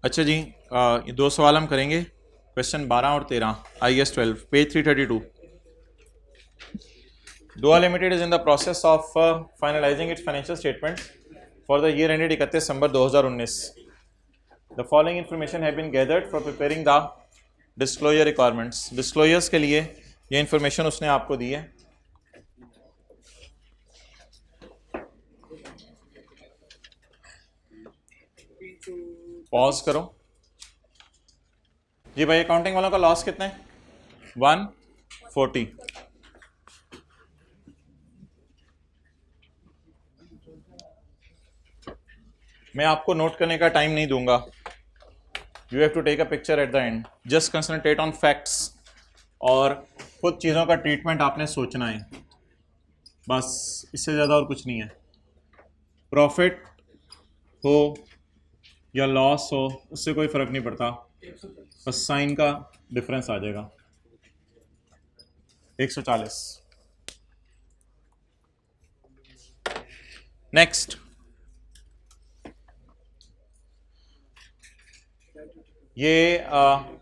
अच्छा जी, ये दो सवाल हम करेंगे, क्वेश्चन 12 और 13, IS 12, page 332। Dua Limited is in the process of finalizing its financial statements for the year ended 31 December 2019. The following information have been gathered for preparing the disclosure requirements. Disclosures के लिए ये information उसने आपको दी है। Pause करो जी भाई, accounting वालों का लॉस कितना है? 140। मैं आपको नोट करने का टाइम नहीं दूंगा। You have to take a picture at the end, just concentrate on facts और खुद चीज़ों का ट्रीटमेंट आपने सोचना है, बस इससे ज़्यादा और कुछ नहीं है। प्रॉफिट हो या लॉस हो उससे कोई फ़र्क नहीं पड़ता, बस साइन का डिफरेंस आ जाएगा। 140। नेक्स्ट, ये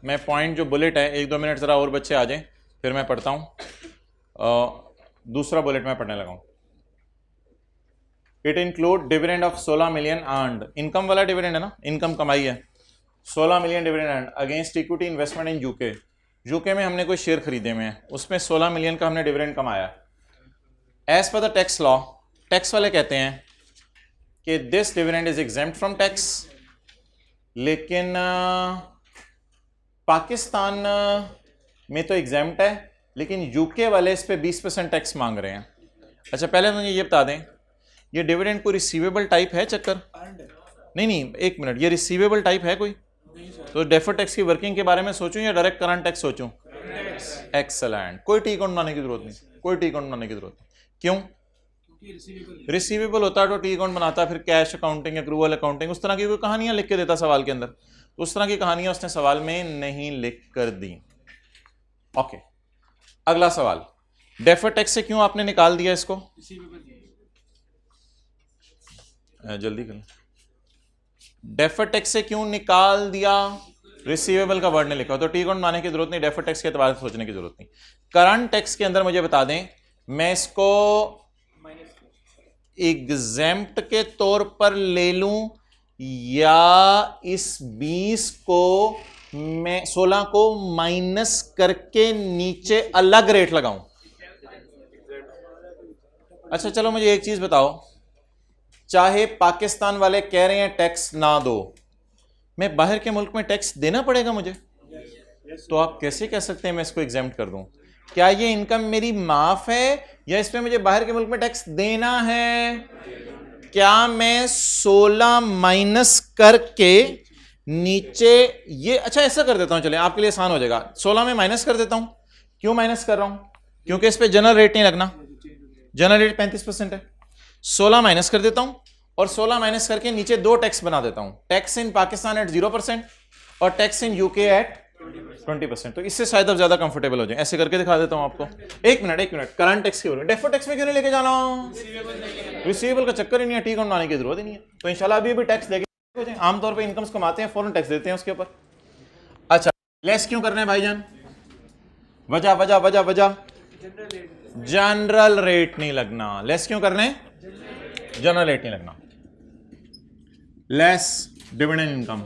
मैं पॉइंट जो बुलेट है, 1-2 मिनट ज़रा और बच्चे आ जाएं फिर मैं पढ़ता हूँ। दूसरा बुलेट मैं पढ़ने लगा हूँ। It include dividend of 16 million earned, income वाला डिविडेंड है ना, इनकम कमाई है। 16 million dividend earned against equity investment in UK. UK में हमने कोई शेयर खरीदे हुए हैं, उसमें 16 मिलियन का हमने डिविडेंड कमाया। As per the tax law, tax वाले कहते हैं कि this dividend is exempt from tax, लेकिन पाकिस्तान में तो एग्जेम्प्ट है, लेकिन यूके वाले इस पे 20% टैक्स मांग रहे हैं। अच्छा, पहले मुझे ये बता दें, ये डिविडेंड कोई रिसीवेबल टाइप है? चक्कर नहीं, एक मिनट, ये रिसीवेबल टाइप है कोई? तो डेफर्ड टैक्स की वर्किंग के बारे में सोचूं या डायरेक्ट करंट टैक्स सोचूं? एक्सेलेंट, कोई टी अकाउंट बनाने की जरूरत नहीं, कोई टी अकाउंट बनाने की जरूरत नहीं। क्यों? रिसीवेबल होता तो टी अकाउंट बनाता, फिर कैश अकाउंटिंग, एक्रूवल अकाउंटिंग, उस तरह की कोई कहानियां लिख के देता सवाल के अंदर। उस तरह की कहानियां उसने सवाल में नहीं लिख कर दी। ओके, अगला सवाल, डेफर्ड टैक्स से क्यों आपने निकाल दिया इसको? जल्दी करें, डेफर्ड टैक्स से क्यों निकाल दिया? रिसीवेबल का वर्ड नहीं लिखा, तो टी अकाउंट बनाने की जरूरत नहीं, डेफर्ड टैक्स के एतबार से सोचने की जरूरत नहीं। करंट टैक्स के अंदर मुझे बता दें, मैं इसको एग्जेम्प्ट के तौर पर ले लूं या इस 20 को मैं 16 को माइनस करके नीचे अलग रेट लगाऊं? अच्छा चलो मुझे एक चीज बताओ, चाहे पाकिस्तान वाले कह रहे हैं टैक्स ना दो, मैं बाहर के मुल्क में टैक्स देना पड़ेगा मुझे, तो आप कैसे कह सकते हैं मैं इसको एग्जेम्प्ट कर दूं? क्या ये इनकम मेरी माफ है या इसमें मुझे बाहर के मुल्क में टैक्स देना है? क्या मैं 16 माइनस करके नीचे ये, अच्छा ऐसा कर देता हूं, चले आपके लिए आसान हो जाएगा, 16 में माइनस कर देता हूं। क्यों माइनस कर रहा हूं? क्योंकि इस पे जनरल रेट नहीं लगना, जनरल रेट 35% है। 16 माइनस कर देता हूं और 16 माइनस करके नीचे दो टैक्स बना देता हूं, टैक्स इन पाकिस्तान एट 0% और टैक्स इन यूके एट 20%। तो इससे शायद आप ज्यादा कंफर्टेबल हो जाए, ऐसे करके दिखा देता हूं आपको। एक मिनट, करंट टैक्स की, डेफर्ड टैक्स में क्यों नहीं लेके जाना? रिसीवेबल का चक्कर ही नहीं है, टी अकाउंट बनाने की जरूरत ही नहीं है। तो इंशाल्लाह अभी टैक्स देंगे, आमतौर पर इनकम्स कमाते हैं फौरन टैक्स देते हैं उसके ऊपर। अच्छा, लेस क्यों करना है भाईजान? वजह वजह वजह वजह, जनरल रेट नहीं लगना। लेस क्यों करने? जनरल रेट नहीं लगना। लेस डिविडेंड इनकम,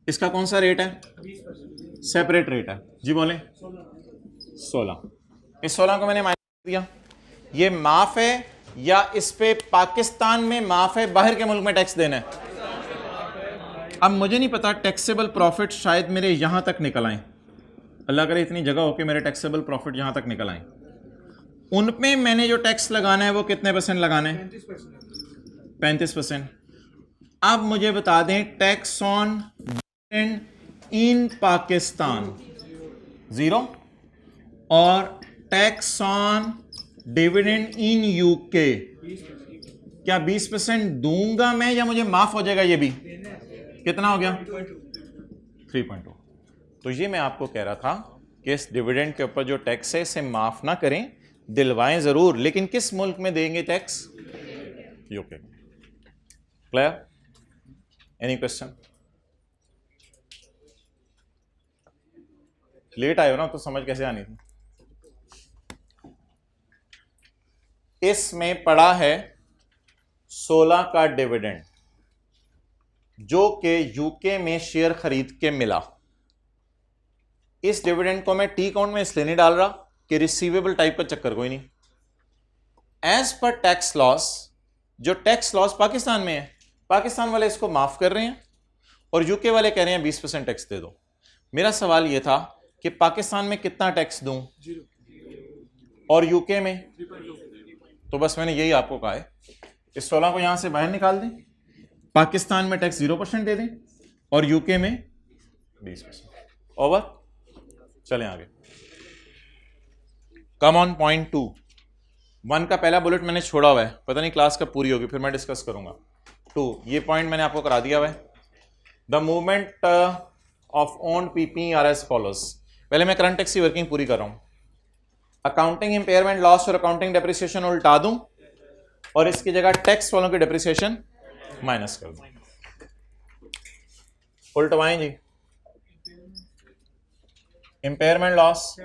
इसका कौन सा रेट है? सेपरेट रेट है जी, बोले 16। इस 16 को मैंने माइनस दिया, ये माफ है या इस पे पाकिस्तान में माफ है, बाहर के मुल्क में टैक्स देना है? अब मुझे नहीं पता, टैक्सेबल प्रॉफिट शायद मेरे यहां तक निकल आए, अल्लाह करे इतनी जगह हो कि मेरे टैक्सेबल प्रॉफिट यहां तक निकल आए। उनपे मैंने जो टैक्स लगाना है वो कितने % लगाना है? 35%। अब मुझे बता दें, tax on dividend in Pakistan 0 और tax on dividend in UK, क्या 20% दूंगा मैं या मुझे माफ हो जाएगा ये भी? कितना हो गया? 3.2। तो ये मैं आपको कह रहा था कि इस डिविडेंड के ऊपर जो टैक्स है इसे माफ ना करें, दिलवाएं जरूर, लेकिन किस मुल्क में देंगे tax? UK. Clear? Any question? Late आए हो ना तो समझ कैसे आनी थी। इसमें पड़ा है 16 का डिविडेंड जो कि यूके में शेयर खरीद के मिला। इस डिविडेंड को मैं टी अकाउंट में इसलिए नहीं डाल रहा कि रिसीवेबल टाइप का चक्कर कोई नहीं। एज पर टैक्स लॉस, जो टैक्स लॉस पाकिस्तान में है, पाकिस्तान वाले इसको माफ कर रहे हैं और यूके वाले कह रहे हैं 20% टैक्स दे दो। मेरा सवाल यह था कि पाकिस्तान में कितना टैक्स दूं और यूके में, तो बस मैंने यही आपको कहा है, इस 16 को यहां से बाहर निकाल दें, पाकिस्तान में टैक्स 0% दे दें और यूके में 20%। ओवर, चलें आगे। कम ऑन पॉइंट 2, 1 का पहला बुलेट मैंने छोड़ा हुआ है, पता नहीं क्लास कब पूरी होगी, फिर मैं डिस्कस करूंगा। 2 ये पॉइंट मैंने आपको करा दिया हुआ है। The movement of owned PP are as follows. पहले मैं करंट टैक्स की वर्किंग पूरी कर रहा हूं। अकाउंटिंग इंपेयरमेंट लॉस और अकाउंटिंग डेप्रिसिएशन उल्टा दूं और इसकी जगह टैक्स वालों की डेप्रिसिएशन माइनस कर दूं। उल्टवाएं जी। Impairment loss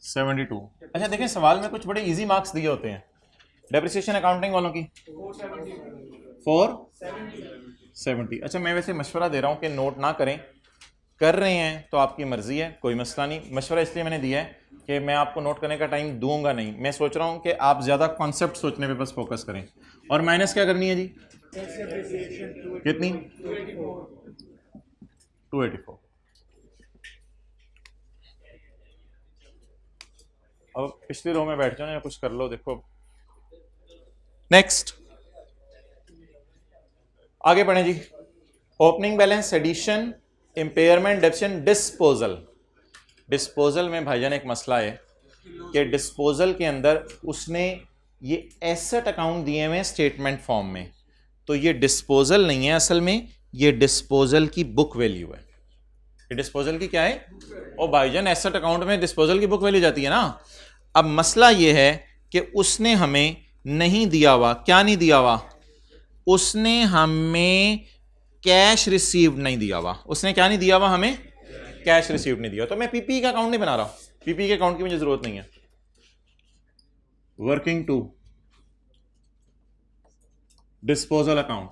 72। अच्छा देखें, सवाल में कुछ बड़े इजी मार्क्स दिए होते हैं। डेप्रिसिएशन अकाउंटिंग वालों की 470। अच्छा मैं वैसे मशवरा दे रहा हूं कि नोट ना करें, कर रहे हैं तो आपकी मर्जी है, कोई मसला नहीं। मशवरा इसलिए मैंने दिया है कि मैं आपको नोट करने का टाइम दूंगा नहीं। मैं सोच रहा हूं कि आप ज्यादा कॉन्सेप्ट सोचने पे बस फोकस करें। और माइनस क्या करनी है जी? कितनी? 284। अब पिछली रो में बैठ जाओ या कुछ कर लो। देखो नेक्स्ट, आगे बढ़े जी। Opening balance, addition, impairment, depreciation, disposal. Disposal में भाईजान एक मसला है कि डिस्पोजल के अंदर उसने ये एसेट अकाउंट दिए हुए स्टेटमेंट फॉर्म में, तो ये डिस्पोजल नहीं है असल में, ये डिस्पोजल की बुक वैल्यू है। ये डिस्पोजल की क्या है? ओ भाईजान एसेट अकाउंट में डिस्पोजल की बुक वैल्यू जाती है ना। अब मसला ये है कि उसने हमें नहीं दिया हुआ, क्या नहीं दिया हुआ? उसने हमें कैश रिसीव नहीं दिया हुआ। उसने क्या नहीं दिया हुआ? हमें कैश रिसीव नहीं दिया। तो मैं पीपी का अकाउंट नहीं बना रहा, पीपी के अकाउंट की मुझे जरूरत नहीं है। वर्किंग 2, डिस्पोजल अकाउंट,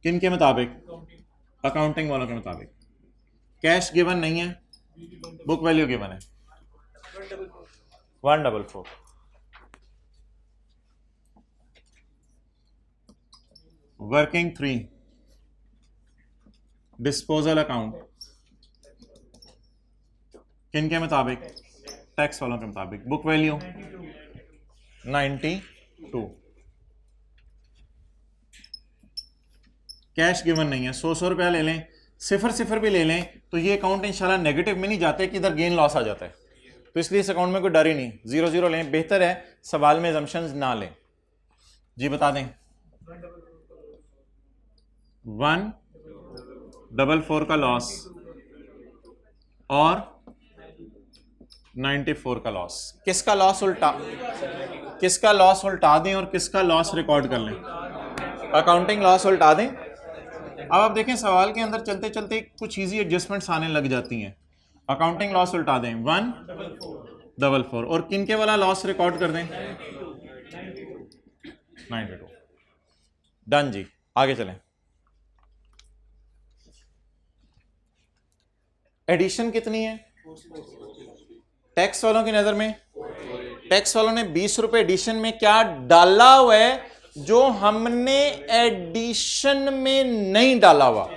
किन के मुताबिक? अकाउंटिंग वालों के मुताबिक। कैश गिवन नहीं है, बुक वैल्यू गिवन है 144। वर्किंग 3, डिस्पोजल अकाउंट, किन के मुताबिक? टैक्स वालों के मुताबिक। Book value 92। कैश गिवन नहीं है, 100 रुपया ले लें, सिफर भी ले लें तो ये अकाउंट इंशाल्लाह नेगेटिव में नहीं जाते कि इधर गेन लॉस आ जाता है। तो इसलिए इस अकाउंट में कोई डर ही नहीं, 0 लें, बेहतर है सवाल में assumptions ना लें। जी बता दें। 144 का लॉस और 94 का लॉस। किसका लॉस उल्टा दें और किसका लॉस रिकॉर्ड कर लें? अकाउंटिंग लॉस उल्टा दें। अब आप देखें सवाल के अंदर चलते चलते कुछ इजी एडजस्टमेंट्स आने लग जाती हैं। अकाउंटिंग लॉस उल्टा दें 144 और किनके वाला लॉस रिकॉर्ड कर दें? 92। डन जी, आगे चलें। एडिशन कितनी है टैक्स वालों की नजर में? टैक्स वालों ने 20 रुपए एडिशन में क्या डाला हुआ है जो हमने एडिशन में नहीं डाला हुआ?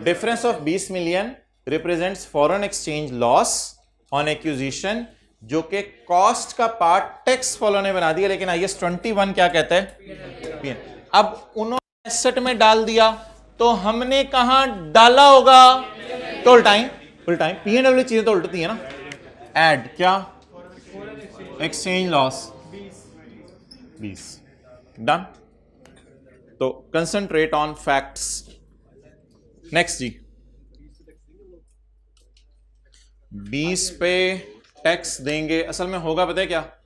Difference of 20 million represents foreign exchange loss on acquisition, जो कि कॉस्ट का पार्ट टैक्स वालों ने बना दिया, लेकिन IAS 21 क्या कहता है? अब उन्होंने एसेट में डाल दिया तो हमने कहां डाला होगा? तो उल्टाएं, P&L चीजें तो उल्टती है ना। एड क्या? Exchange loss 20। डन। तो कंसंट्रेट ऑन फैक्ट्स। नेक्स्ट जी, 20 पे टैक्स देंगे। असल में होगा पता है क्या?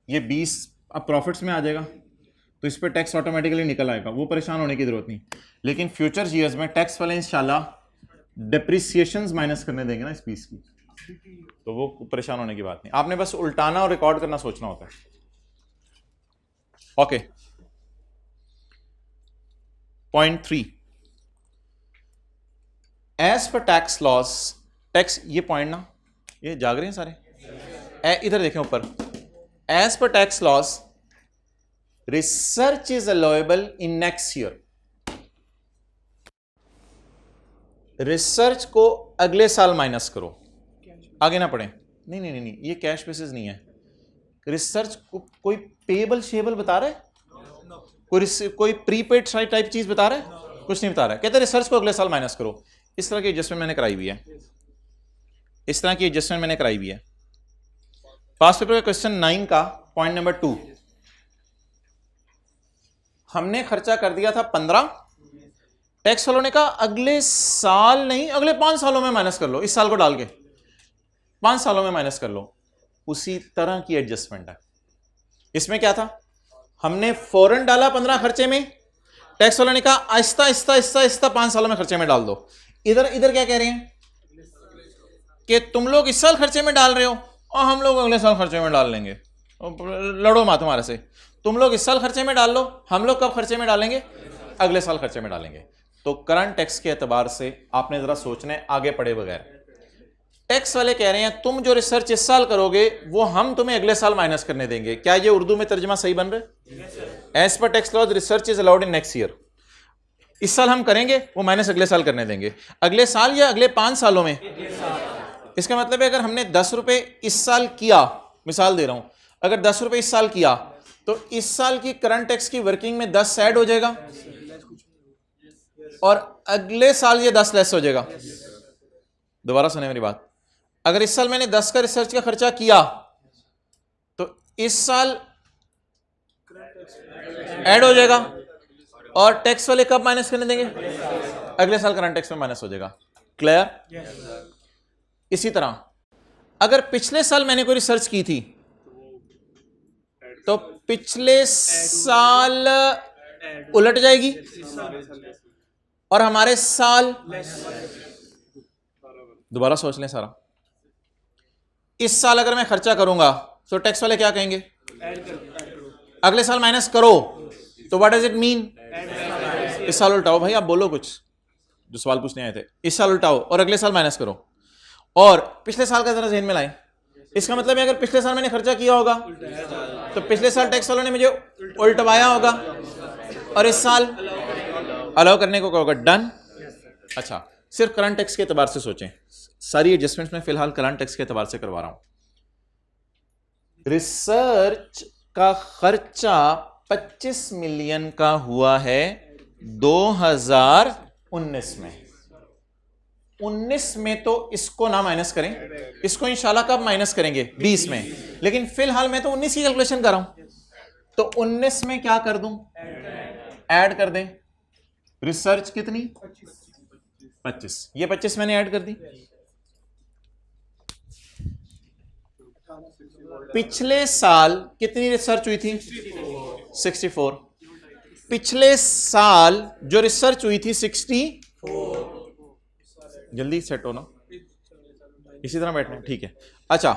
ये 20 अब प्रॉफिट्स में आ जाएगा तो इस पे टैक्स ऑटोमेटिकली निकल आएगा, वो परेशान होने की जरूरत नहीं। लेकिन फ्यूचर ईयर्स में टैक्स वाले इंशाल्लाह डेप्रिसिएशंस माइनस करने देंगे ना इस पीस की, तो वो परेशान होने की बात नहीं, आपने बस उल्टाना और रिकॉर्ड करना सोचना होता है। Okay, point 3, as per tax loss, tax, ये पॉइंट ना, ये जाग रहे हैं सारे, इधर देखें ऊपर, as per tax loss research is allowable in next year, research को अगले साल माइनस करो, आगे ना पढ़े, नहीं नहीं नहीं नहीं, ये कैश बेसिस नहीं है, रिसर्च को कोई पेबल शेबल बता रहा है, कोई प्रीपेड टाइप चीज बता रहा है, कुछ नहीं बता रहा है, कहते रिसर्च को अगले साल माइनस करो। इस तरह की एडजस्टमेंट मैंने कराई हुई है, इस तरह की एडजस्टमेंट मैंने कराई हुई है। पास पेपर का क्वेश्चन 9 का पॉइंट नंबर 2, हमने खर्चा कर दिया था 15, टैक्स वालों ने कहा अगले साल नहीं, अगले 5 सालों में माइनस कर लो, इस साल को डाल के 5 सालों में माइनस कर लो। उसी तरह की एडजस्टमेंट है। इसमें क्या था, हमने फौरन डाला 15 खर्चे में, टैक्स वालों ने कहा आहिस्ता आहिस्ता आहिस्ता आहिस्ता 5 सालों में खर्चे में डाल दो। इधर क्या कह रहे हैं कि तुम लोग इस साल खर्चे में डाल रहे हो और हम लोग अगले साल खर्चे में डाल लेंगे, लड़ो मत हमारे से, तुम लोग इस साल खर्चे में डाल लो, हम लोग कब खर्चे में डालेंगे, अगले साल खर्चे में डालेंगे। तो करंट टैक्स के एतबार से आपने जरा सोचना है आगे पढ़े बगैर। टैक्स वाले कह रहे हैं तुम जो रिसर्च इस साल करोगे वो हम तुम्हें अगले साल माइनस करने देंगे। क्या ये उर्दू में तर्जमा सही बन रहा है? As per tax loss research is allowed in next year, इस साल हम करेंगे वो माइनस अगले साल करने देंगे, अगले साल या अगले 5 सालों में। इसका मतलब है अगर हमने 10 रुपए इस साल किया, मिसाल दे रहा हूं, अगर 10 रुपए इस साल किया तो इस साल की करंट टैक्स की वर्किंग में 10 ऐड हो जाएगा और अगले साल ये 10 लेस हो जाएगा। दोबारा सुने मेरी बात, अगर इस साल मैंने 10 का रिसर्च का खर्चा किया तो इस साल ऐड हो जाएगा और टैक्स वाले कब माइनस करने देंगे, अगले साल करंट टैक्स में माइनस हो जाएगा। क्लियर? इसी तरह अगर पिछले साल मैंने कोई रिसर्च की थी तो पिछले साल उलट जाएगी और हमारे साल, दोबारा सोच लें सारा, इस साल अगर मैं खर्चा करूंगा तो टैक्स वाले क्या कहेंगे, अगले साल माइनस करो, तो व्हाट डज इट मीन, इस साल उल्टाओ। भाई आप बोलो कुछ, जो सवाल पूछने आए थे, इस साल उल्टाओ और अगले साल माइनस करो और पिछले साल का जरा ज़हन में लाएं। इसका मतलब है अगर पिछले साल मैंने खर्चा किया होगा तो पिछले साल टैक्स वालों ने मुझे उल्टवाया होगा और इस साल अलाउ करने को कहोगा, डन। अच्छा, सिर्फ करंट टैक्स के एतबार से सोचें, सारी एडजस्टमेंट्स में फिलहाल करंट टैक्स के एतबार से करवा रहा हूं। रिसर्च का खर्चा 25 मिलियन का हुआ है 2019 में। 19 में तो इसको ना माइनस करें, इसको इंशाल्लाह कब माइनस करेंगे, 20 में, लेकिन फिलहाल मैं तो 19 की कैलकुलेशन कर रहा हूं, तो 19 में क्या कर दूं, ऐड कर दें। रिसर्च कितनी, 25, ये 25 मैंने ऐड कर दी। पिछले साल कितनी रिसर्च हुई थी, 64। पिछले साल जो रिसर्च हुई थी 64, जल्दी सेट हो ना, इसी तरह बैठना, ठीक है। अच्छा,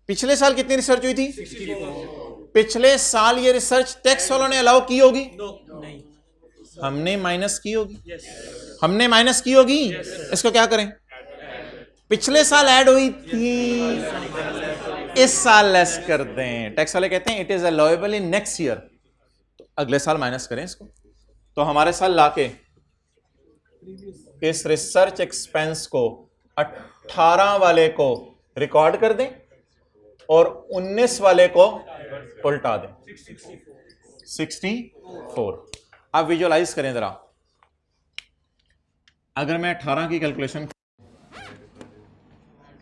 पिछले साल कितनी रिसर्च हुई थी, 64। पिछले साल ये रिसर्च टैक्स वालों ने अलाउ की होगी, नहीं, हमने माइनस की होगी, हमने माइनस की होगी। इसको क्या करें, पिछले साल ऐड हुई थी, इस साल लेस कर दें। टैक्स वाले कहते हैं it is allowable in next year, तो अगले साल माइनस करें इसको। तो हमारे साल लाके इस रिसर्च एक्सपेंस को 18 वाले को रिकॉर्ड कर दें और 19 वाले को उल्टा दें, 64। आप विजुअलाइज करें जरा, अगर मैं 18 की कैलकुलेशन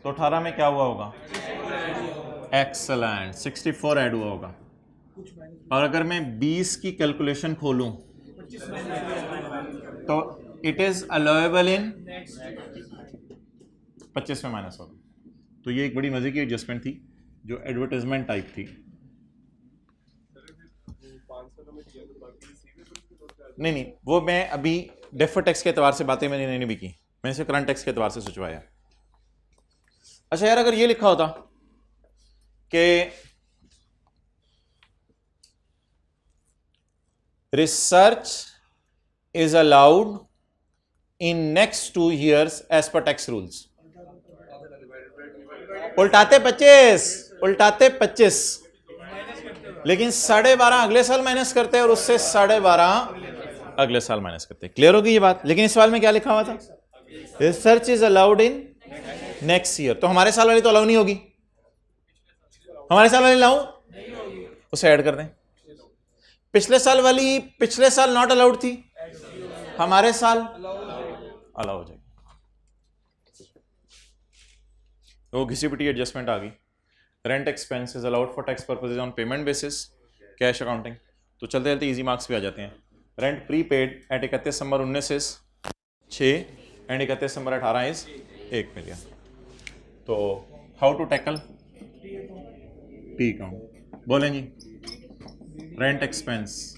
तो 18 में क्या हुआ होगा, एक्सेलेंट, 64 ऐड हुआ होगा। और अगर मैं 20 की कैलकुलेशन खोलूं तो इट इज अलाउएबल इन 25 में माइनस होगा। तो ये एक बड़ी मजे की एडजस्टमेंट थी जो एडवर्टाइजमेंट टाइप थी। नहीं, वो मैं अभी डेफर टैक्स के एतबार से बातें मैंने नहीं भी की, मैंने इसे करंट टैक्स के एतबार से सोचवाया। अच्छा यार, अगर ये लिखा होता कि research is allowed in next 2 years as per tax rules, उल्टाते 25, लेकिन 12.5 अगले साल माइनस करते हैं और उससे 12.5 अगले साल माइनस करते हैं। क्लियर होगी ये बात? लेकिन इस सवाल में क्या लिखा हुआ था? Research is allowed in next year. तो हमारे साल वाली तो अलाउ नहीं होगी, हमारे साल वाली अलाउ, उसे ऐड कर दें। पिछले साल वाली पिछले साल नॉट अलाउड थी, हमारे साल अलाउ हो जाएगी। तो घिसी पिटी एडजस्टमेंट आ गई। Rent expense is allowed for tax purposes on payment basis, cash accounting. तो चलते चलते इजी मार्क्स भी आ जाते हैं। Rent prepaid at 31 December 19 is 6 and 31 December 18 is 1 million. तो how to tackle T account, बोलें जी। Rent expense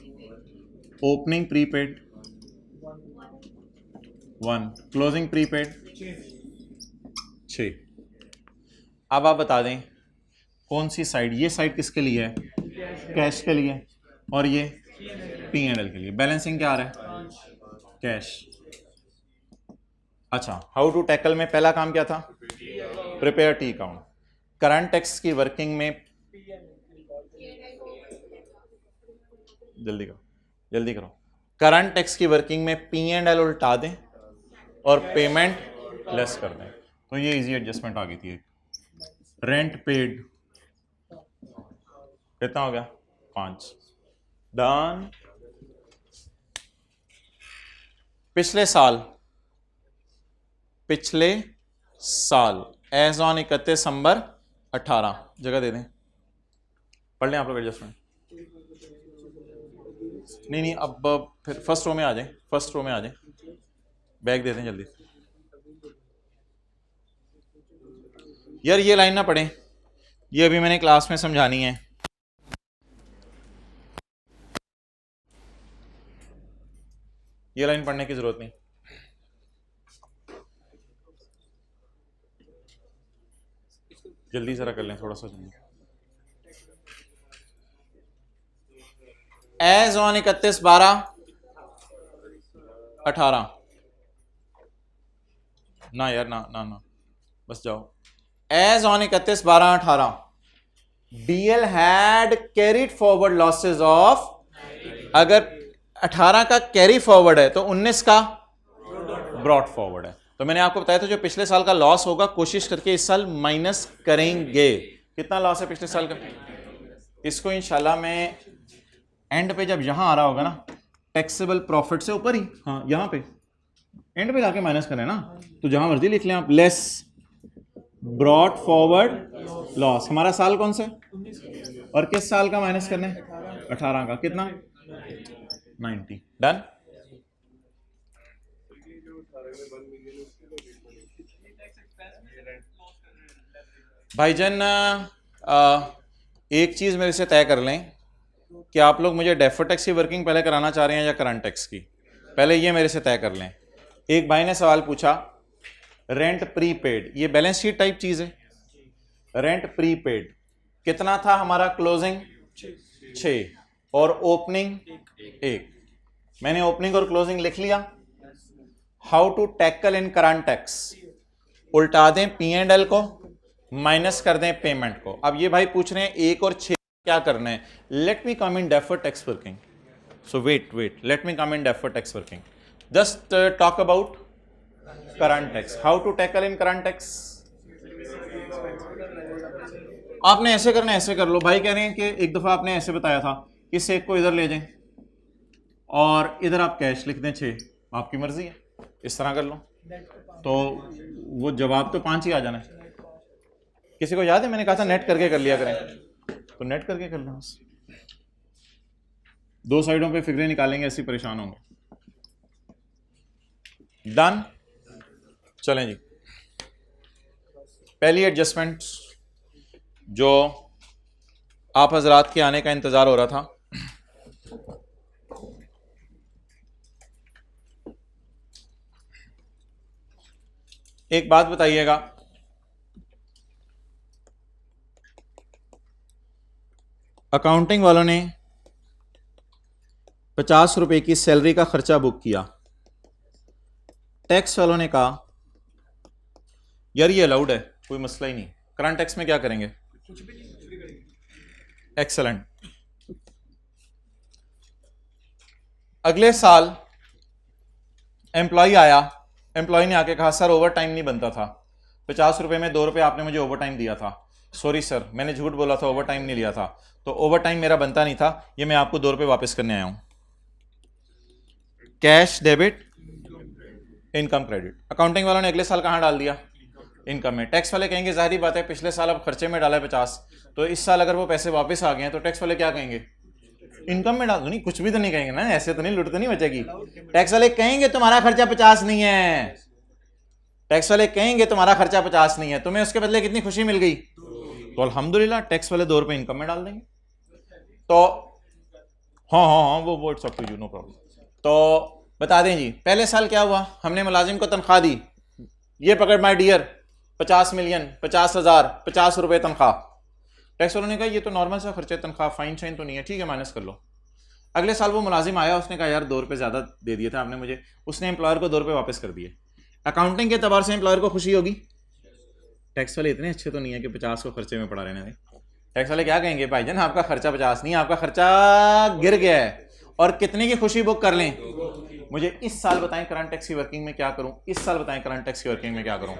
opening prepaid 1, closing prepaid 6। अब आप बता दें कौन सी साइड, ये साइड किसके लिए है? कैश के लिए, और ये P&L के लिए। बैलेंसिंग क्या आ रहा है? कैश। अच्छा, हाउ टू टैकल में पहला काम क्या था? Prepare T account. Current tax की वर्किंग में, जल्दी करो। करंट टैक्स की वर्किंग में P&L उल्टा दें और पेमेंट लेस कर दें। तो ये इजी एडजस्टमेंट आ गई थी। रेंट पेड कितना हो गया? 5। डन। पिछले साल एज ऑन 31 दिसंबर 18, जगह दे दें, पढ़ लें आप लोग एडजस्टमेंट। नहीं, अब फिर फर्स्ट रो में आ जाए, बैग दे दें जल्दी। यार ये लाइन ना पढ़ें, ये अभी मैंने क्लास में समझानी है। ये लाइन पढ़ने की जरूरत नहीं। जल्दी जरा कर लें, थोड़ा सा जल्दी। एज ऑन 31/12/18 ना यार, ना बस जाओ। As on 31/12/18 DL had carried forward losses of, अगर 18 का कैरी फॉरवर्ड है तो 19 का ब्रॉट फॉरवर्ड है। तो मैंने आपको बताया था जो पिछले साल का लॉस होगा कोशिश करके इस साल माइनस करेंगे। कितना लॉस है पिछले साल का? इसको इंशाल्लाह मैं एंड पे जब यहां आ रहा होगा ना टैक्सेबल प्रॉफिट से ऊपर ही, हाँ यहां पे एंड पे जाके माइनस करें ना, तो जहां मर्जी लिख लें आप, लेस ब्रॉट फॉरवर्ड लॉस। हमारा साल कौन सा है और किस साल का माइनस करना है? 18 का। कितना? 90। डन। भाईजान एक चीज मेरे से तय कर लें कि आप लोग मुझे डेफर्ड टैक्स की वर्किंग पहले कराना चाह रहे हैं या करंट टैक्स की, पहले ये मेरे से तय कर लें। एक भाई ने सवाल पूछा रेंट प्रीपेड, ये बैलेंस शीट टाइप चीज है। रेंट प्रीपेड कितना था हमारा? क्लोजिंग 6 और ओपनिंग 1। मैंने ओपनिंग और क्लोजिंग लिख लिया। How to tackle in current tax, उल्टा दें P&L को, माइनस कर दें पेमेंट को। अब ये भाई पूछ रहे हैं 1 और 6 क्या करना है? Let me come in deferred tax working. So wait, let me come in deferred tax working. Just talk about current tax. How to tackle in current tax. आपने ऐसे करना, ऐसे कर लो। भाई कह रहे हैं कि एक दफा आपने ऐसे बताया था, इस एक को इधर ले जाएं और इधर आप कैश लिख दें 6, आपकी मर्जी है, इस तरह कर लो। तो वो जवाब तो 5 ही आ जाना है। किसी को याद है मैंने कहा था नेट करके कर लिया करें, तो नेट करके कर लें बस। 2 साइडों पे फिगरें निकालेंगे, ऐसे परेशान होंगे। डन। चलें जी, पहली एडजस्टमेंट जो आप हजरात के आने का इंतजार हो रहा था, एक बात बताइएगा, अकाउंटिंग वालों ने 50 रुपए की सैलरी का खर्चा बुक किया, टैक्स वालों ने कहा यार ये अलाउड है, कोई मसला ही नहीं, करंट टैक्स में क्या करेंगे? एक्सेलेंट। अगले साल एम्प्लॉय आया, एम्प्लॉय ने आके कहा सर ओवर टाइम नहीं बनता था, 50 रुपए में 2 रुपए आपने मुझे ओवर टाइम दिया था, सॉरी सर मैंने झूठ बोला था, ओवर टाइम नहीं लिया था, तो ओवर टाइम मेरा बनता नहीं था, ये मैं आपको 2 रुपए वापस करने आया हूं। Cash debit, income credit. Accounting वालों ने अगले साल कहां डाल दिया? इनकम में। टैक्स वाले कहेंगे जाहिर बात है पिछले साल अब खर्चे में डाला है 50, तो इस साल अगर वो पैसे वापस आ गए हैं तो टैक्स वाले क्या कहेंगे? इनकम में डाल दो। नहीं, कुछ भी तो नहीं कहेंगे ना, ऐसे तो नहीं, लुट तो नहीं बचेगी। टैक्स वाले कहेंगे तुम्हारा खर्चा 50 नहीं है, टैक्स वाले कहेंगे तुम्हारा खर्चा 50 नहीं है, तुम्हें उसके बदले कितनी खुशी मिल गई? तो अल्हम्दुलिल्लाह टैक्स वाले 2 रुपए इनकम में डाल देंगे। तो हाँ वो it's up to you, no problem. तो बता दें जी, पहले साल क्या हुआ, हमने मुलाजिम को तनख्वाह दी, ये पकड़ माय डियर 50 मिलियन, 50,000, 50 रुपए तनख्वाह। टैक्स वालों ने कहा ये तो नॉर्मल सा खर्चा, तनख्वाह फाइन शाइन तो नहीं है, ठीक है माइनस कर लो। अगले साल वो मुलाजिम आया, उसने कहा यार 2 रुपए ज्यादा दे दिए थे आपने मुझे, उसने एम्प्लॉयर को 2 रुपए वापस कर दिए। अकाउंटिंग के एतबार से एम्प्लॉयर को खुशी होगी? टैक्स वाले इतने अच्छे तो नहीं है कि 50 को खर्चे में पड़ा रहने दें। टैक्स वाले क्या कहेंगे, भाईजान आपका खर्चा 50 नहीं, आपका खर्चा गिर गया है, और कितने की खुशी बुक कर लें? मुझे इस साल बताएं करंट टैक्स की वर्किंग में क्या करूं, इस साल बताएं करंट टैक्स की वर्किंग में क्या करूं।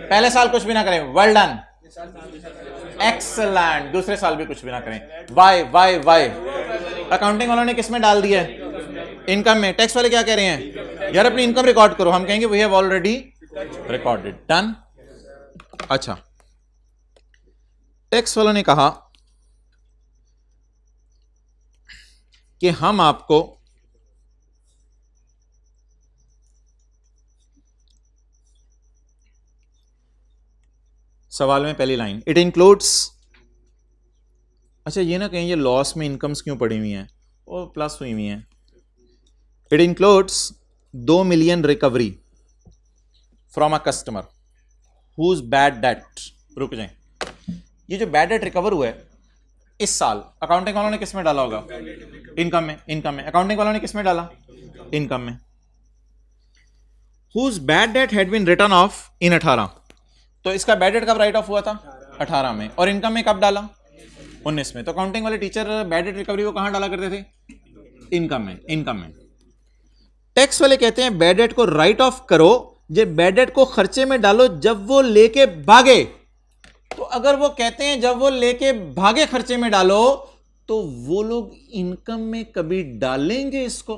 पहले साल कुछ भी ना करें, वेल डन, एक्सलेंट। दूसरे साल भी कुछ भी ना करें, वाई वाई वाई। अकाउंटिंग वालों ने किस में डाल दिया है? इनकम में। टैक्स वाले क्या कह रहे हैं, यार अपनी इनकम रिकॉर्ड करो, हम कहेंगे we have already recorded, done. अच्छा, टैक्स वालों ने कहा कि हम आपको सवाल में पहली लाइन, इट इंक्लूड्स, अच्छा ये ना कहें ये लॉस में इनकम्स क्यों पड़ी हुई हैं, और प्लस हुई हुई हैं। It includes 2 million recovery from a customer whose bad debt. रुक जाएं, ये जो बैड डेट रिकवर हुआ है इस साल, अकाउंटिंग वालों ने किस में डाला होगा? इनकम में। इनकम में। अकाउंटिंग वालों ने किस में डाला? इनकम में। Whose bad debt had been written off in 18, तो इसका बैड डेट कब राइट ऑफ हुआ था? 18 में। और इनकम में कब डाला? 19 में। तो अकाउंटिंग वाले टीचर बैड डेट रिकवरी को कहां डाला करते थे? इनकम में। इनकम में। टैक्स वाले कहते हैं बैड डेट को राइट ऑफ करो, जब बैड डेट को खर्चे में डालो जब वो लेके भागे। तो अगर वो कहते हैं जब वो लेके भागे खर्चे में डालो, तो वो लोग इनकम में कभी डालेंगे इसको?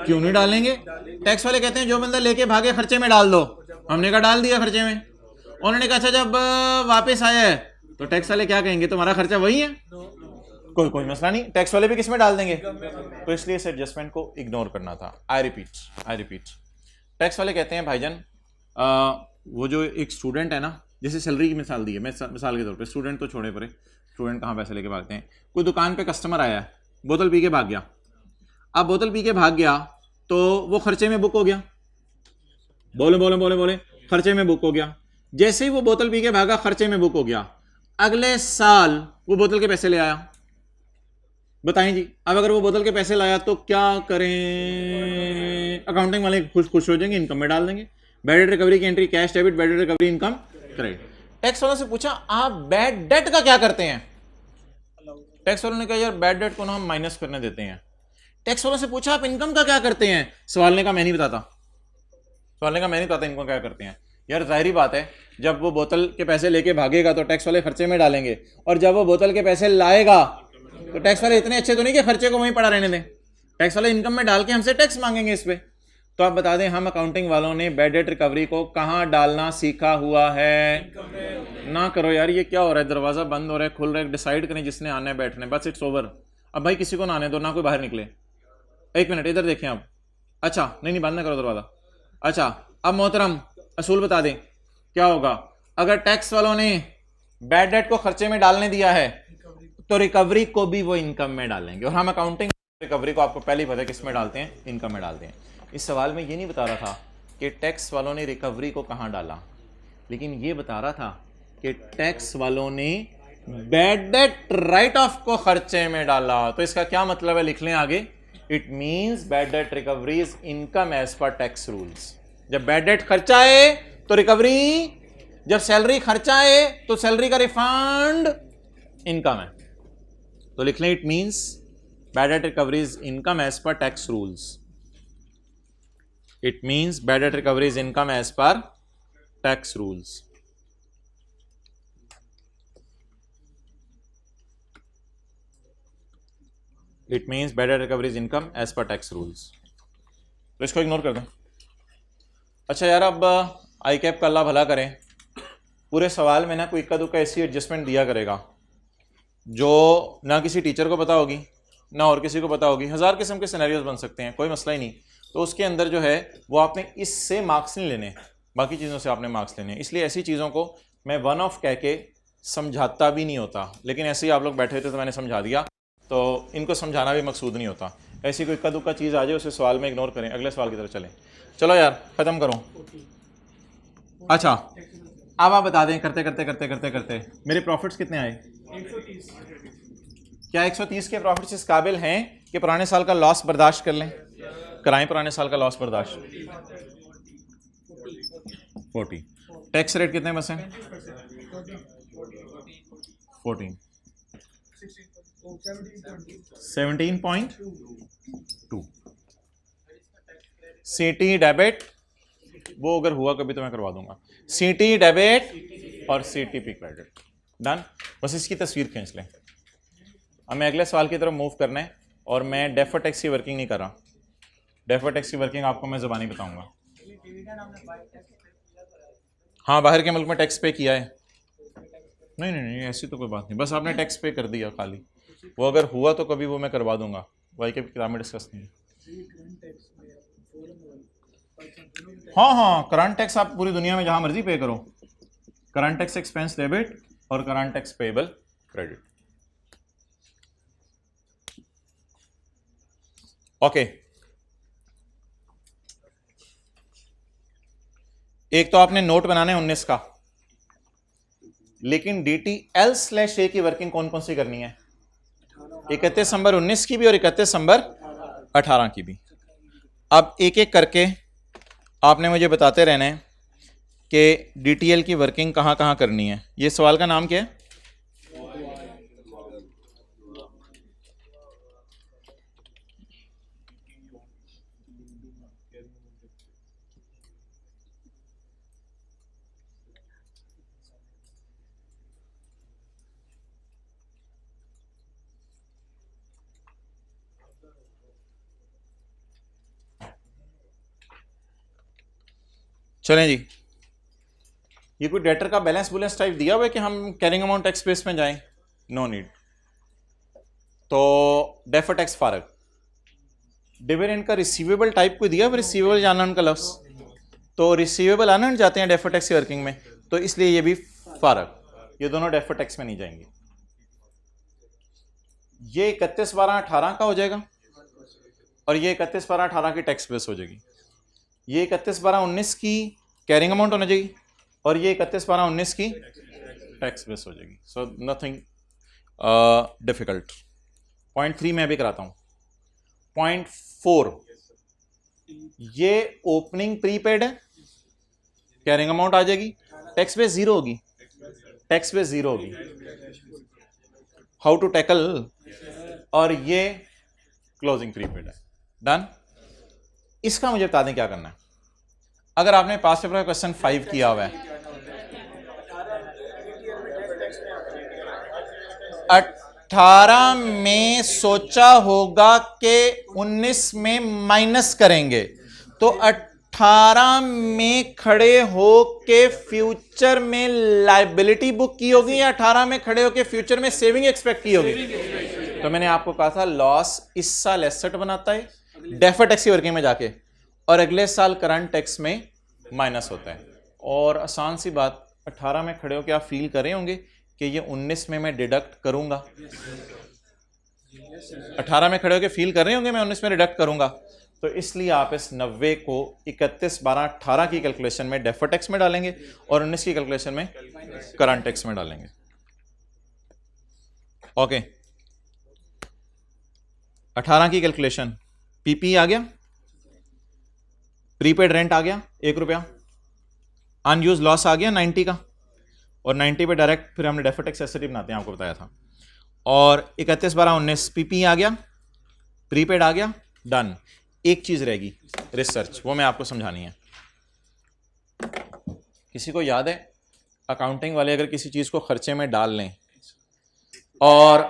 क्यों नहीं डालेंगे? टैक्स वाले कहते हैं जो बंदा लेके भागे खर्चे में डाल दो, हमने कहा डाल दिया खर्चे में। उन्होंने कहा अच्छा जब वापस आया है तो टैक्स वाले क्या कहेंगे, तुम्हारा खर्चा वही है, कोई मसला नहीं, टैक्स वाले भी किस में डाल देंगे। तो इसलिए इस एडजस्टमेंट को इग्नोर करना था। आई रिपीट, टैक्स वाले कहते हैं भाईजान वो जो एक स्टूडेंट है ना, जैसे सैलरी की मिसाल दी है, मैं मिसाल के तौर पे, स्टूडेंट तो छोड़े पड़े, स्टूडेंट कहाँ पैसे लेके भागते हैं। कोई दुकान पे कस्टमर आया है, बोतल पी के भाग गया। अब बोतल पी के भाग गया तो वो खर्चे में बुक हो गया, बोले खर्चे में बुक हो गया। जैसे ही वो बोतल पी के भागा खर्चे में बुक हो गया, अगले साल वो बोतल के पैसे ले आया। बताएं जी, अब अगर वो बोतल के पैसे लाया तो क्या करें? अकाउंटिंग वाले खुश हो जाएंगे, इनकम में डाल देंगे। बैड डेट रिकवरी की entry cash debit, bad debt recovery income credit. Tax वालों से पूछा आप बैड डेट का क्या करते हैं? टैक्स वालों ने कहा यार बैड डेट को ना हम माइनस करने देते हैं। टैक्स वालों से पूछा आप इनकम का क्या करते हैं? सवाल का मैं नहीं बताता, इनकम क्या करते हैं। यार जाहिर बात है, जब वो बोतल के पैसे लेके भागेगा तो टैक्स वाले खर्चे में डालेंगे, और जब वो बोतल के पैसे लाएगा तो टैक्स वाले इतने अच्छे तो नहीं कि खर्चे को वहीं पड़ा रहने दें, टैक्स वाले इनकम में डाल के हमसे टैक्स मांगेंगे इस पे। तो आप बता दें हम अकाउंटिंग वालों ने बैड डेट रिकवरी को कहां डालना सीखा हुआ है? ना करो यार, ये क्या हो रहा है, दरवाजा बंद हो रहा है, खुल रहा है, डिसाइड करें जिसने आना है बैठने, बस इट्स ओवर। अब भाई किसी को ना आने दो, ना कोई बाहर निकले। एक मिनट इधर देखें आप। अच्छा नहीं बंद ना करो दरवाजा। अच्छा अब मोहतरम असूल बता दें क्या होगा अगर टैक्स वालों ने बैड डेट को खर्चे में डालने दिया है, तो रिकवरी को भी वो इनकम में डालेंगे, और हम अकाउंटिंग रिकवरी को आपको पहले ही पता है किस में डालते हैं, इनकम में डालते हैं। इस सवाल में ये नहीं बता रहा था कि टैक्स वालों ने रिकवरी को कहाँ डाला, लेकिन ये बता रहा था कि टैक्स वालों ने बैड डेट राइट ऑफ को खर्चे में डाला। तो इसका क्या मतलब है, लिख लें आगे, it means bad debt recovery is income as per tax rules. जब बैड डेट खर्चा है तो रिकवरी, जब सैलरी खर्चा है तो सैलरी का रिफंड इनकम है। तो लिख लें, it means bad debt recovery is income as per tax rules. It means bad debt recovery is income as per tax rules. It means bad debt recovery is income as per tax rules. तो इसको ignore कर दें। अच्छा यार, अब आई cap का अल्लाह भला करें, पूरे सवाल में ना कोई इक्का दुक्का ऐसी एडजस्टमेंट दिया करेगा जो ना किसी टीचर को पता होगी ना और किसी को पता होगी। 1000 किस्म के सिनेरियोज बन सकते हैं, कोई मसला ही नहीं। तो उसके अंदर जो है वो आपने इससे मार्क्स नहीं लेने, बाकी चीज़ों से आपने मार्क्स लेने। इसलिए ऐसी चीज़ों को मैं वन ऑफ कह के समझाता भी नहीं होता, लेकिन ऐसे ही आप लोग बैठे थे तो मैंने समझा दिया। तो इनको समझाना भी मकसूद नहीं होता। ऐसी कोई इक्का दुक्का चीज़ आ जाए उसे सवाल में इग्नोर करें, अगले सवाल की तरफ चलें। चलो यार ख़त्म करो। अच्छा अब आप बता दें, करते करते करते करते करते मेरे प्रॉफिट्स कितने आए? 130। क्या 130 के प्रॉफिट्स इस काबिल हैं कि पुराने साल का लॉस बर्दाश्त कर लें? कराएं पुराने साल का लॉस बर्दाश्त। 40। टैक्स रेट कितने बस हैं? 14। 17.2। सीटी डेबिट वो अगर हुआ कभी तो मैं करवा दूंगा। सीटी डेबिट और सीटीपी क्रेडिट डन। बस इसकी तस्वीर खींच लें। अब मैं अगले सवाल की तरफ मूव करना है और मैं डेफर टैक्स की वर्किंग नहीं कर रहा। डेफर टैक्स की वर्किंग आपको मैं ज़बानी बताऊंगा। हाँ, बाहर के मुल्क में टैक्स पे किया है। नहीं नहीं नहीं, ऐसी तो कोई बात नहीं, बस आपने टैक्स पे कर दिया खाली। वो अगर हुआ तो कभी वो मैं करवा दूंगा, वाई के किताब में डिस्कस नहीं। हाँ हाँ, करंट टैक्स आप पूरी दुनिया में जहां मर्जी पे करो। करंट टैक्स एक्सपेंस डेबिट और current tax payable credit. Okay, एक तो आपने नोट बनाना है 19 का, लेकिन DTL/A की वर्किंग कौन कौन सी करनी है? 31 दिसंबर 19 की भी और 31 दिसंबर 18 की भी। अब एक एक करके आपने मुझे बताते रहना है कि DTL की वर्किंग कहाँ कहाँ करनी है। ये सवाल का नाम क्या है? चलें जी, ये कोई डेटर का बैलेंस बुलेंस टाइप दिया हुआ है कि हम कैरिंग अमाउंट टैक्स बेस में जाएं? No need. तो डेफर टैक्स फारग। डिविडेंड का रिसीवेबल टाइप कोई दिया हुआ? रिसीवेबल या अनअर्न्ड का लफ्स, तो रिसीवेबल अनअर्न्ड जाते हैं डेफर टैक्स की वर्किंग में, तो इसलिए ये भी फारग। ये दोनों डेफर टैक्स में नहीं जाएंगे। ये 31/12/18 का हो जाएगा और ये 31/12/18 की टैक्स बेस हो जाएगी। ये 31/12/19 की कैरिंग अमाउंट होना चाहिए और ये 31/12/19 की टैक्स बेस हो जाएगी। So nothing difficult. पॉइंट 3 मैं भी कराता हूं। पॉइंट 4, ये ओपनिंग प्रीपेड है, कैरिंग अमाउंट आ जाएगी, टैक्स बेस जीरो होगी, टैक्स बेस जीरो होगी। हाउ टू टैकल, और ये क्लोजिंग प्रीपेड है। डन। इसका मुझे बता दें क्या करना है। अगर आपने पास पेपर का क्वेश्चन 5 किया हुआ है, 18 में सोचा होगा कि 19 में माइनस करेंगे, तो 18 में खड़े हो के फ्यूचर में लायबिलिटी बुक की होगी या 18 में खड़े हो के फ्यूचर में सेविंग एक्सपेक्ट की होगी? तो मैंने आपको कहा था लॉस इस साल एसेट बनाता है डेफर टैक्स की वर्किंग में जाके, और अगले साल करंट टैक्स में माइनस होता है। और आसान सी बात, 18 में खड़े होकर आप फील कर रहे होंगे कि ये 19 में मैं डिडक्ट करूंगा। 18 में खड़े होकर फील कर रहे होंगे मैं 19 में रिडक्ट करूंगा, तो इसलिए आप इस 90 को 31 12 18 की कैलकुलेशन में डेफर्ड टैक्स में डालेंगे और 19 की कैलकुलेशन में करंट टैक्स में डालेंगे। ओके, 18 की कैलकुलेशन, पीपी आ गया, प्रीपेड रेंट आ गया 1 रुपया, अनयूज लॉस आ गया 90 का, और 90 पे डायरेक्ट फिर हमने डेफर्ड टैक्स एसेट बनाते हैं, आपको बताया था। और 31 12 19 पीपी आ गया, प्रीपेड आ गया, डन। एक चीज रहेगी रिसर्च, वो मैं आपको समझानी है। किसी को याद है अकाउंटिंग वाले अगर किसी चीज को खर्चे में डाल लें और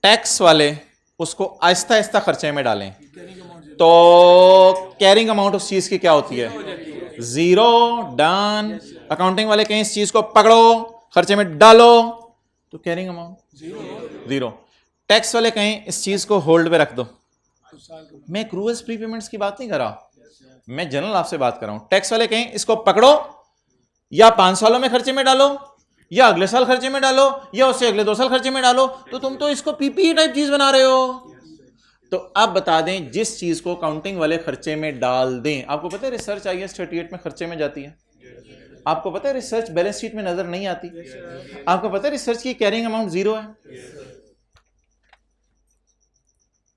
टैक्स वाले उसको आहिस्ता आहिस्ता खर्चे में डालें, तो कैरिंग अमाउंट उस चीज की क्या होती है? 0। डन। अकाउंटिंग वाले कहीं इस चीज को पकड़ो खर्चे में डालो तो कैरिंग अमाउंट 0। टैक्स वाले कहीं इस चीज को होल्ड पे रख दो। मैं एक्रूअल्स प्रीपेमेंट्स की बात नहीं कर रहा, मैं जनरल आपसे बात कर रहा हूं। टैक्स वाले कहीं इसको पकड़ो या 5 सालों में खर्चे में डालो या अगले साल खर्चे में डालो या उससे अगले 2 साल खर्चे में डालो, तो तुम तो इसको पीपीई टाइप चीज बना रहे हो। तो अब बता दें जिस चीज को काउंटिंग वाले खर्चे में डाल दें, आपको पता है रिसर्च IAS 38 में खर्चे में जाती है, आपको पता है रिसर्च बैलेंस शीट में नजर नहीं आती, आपको पता है रिसर्च की कैरिंग अमाउंट 0 है,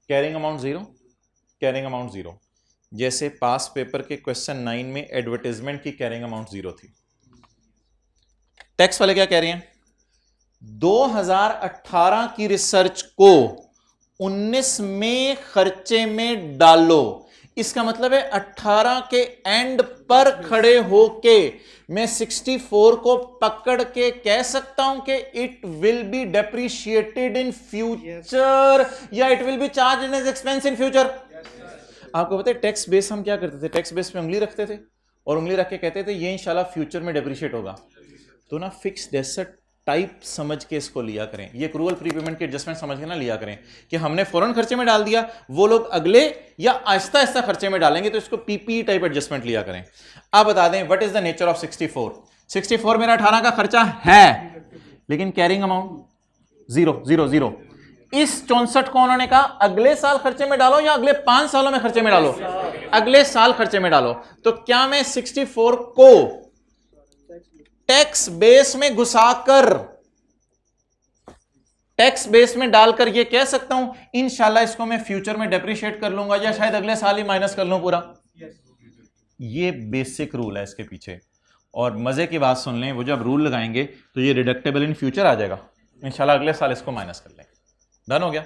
कैरिंग अमाउंट 0, कैरिंग अमाउंट 0। जैसे पास पेपर के क्वेश्चन 9 में एडवर्टाइजमेंट की कैरिंग अमाउंट 0 थी। टैक्स वाले क्या कह रहे हैं? 2018 की रिसर्च को 19 में खर्चे में डालो। इसका मतलब है 18 के एंड पर खड़े होके मैं 64 को पकड़ के कह सकता हूं कि it will be depreciated in future या it will be charged as expense in future. आपको पता है टैक्स बेस हम क्या करते थे? टैक्स बेस पे उंगली रखते थे और उंगली रख के कहते थे ये इंशाल्लाह फ्यूचर में डेप्रिशिएट होगा। तो ना फिक्स्ड एसेट टाइप समझ के इसको लिया करें, ये एक्रूअल प्रीपेमेंट के एडजस्टमेंट समझ के ना लिया करें कि हमने फौरन खर्चे में डाल दिया, वो लोग अगले या आहिस्ता आहिस्ता खर्चे में डालेंगे, तो इसको पीपी टाइप एडजस्टमेंट लिया करें। आप बता दें what is the nature of 64? 64 मेरा 18 का खर्चा है लेकिन कैरिंग अमाउंट 0 0 0। इस 64 को उन्होंने कहा अगले साल खर्चे में डालो या अगले 5 सालों में खर्चे में डालो, अगले साल खर्चे में डालो। तो क्या मैं 64 को टैक्स बेस में घुसाकर टैक्स बेस में डालकर यह कह सकता हूं इंशाल्लाह इसको मैं फ्यूचर में डेप्रिशिएट कर लूंगा या शायद अगले साल ही माइनस कर लूं पूरा? ये बेसिक रूल है इसके पीछे। और मजे की बात सुन लें, वो जब रूल लगाएंगे तो ये डिडक्टेबल इन फ्यूचर आ जाएगा, इंशाल्लाह अगले साल इसको माइनस कर लेंगे। डन हो गया।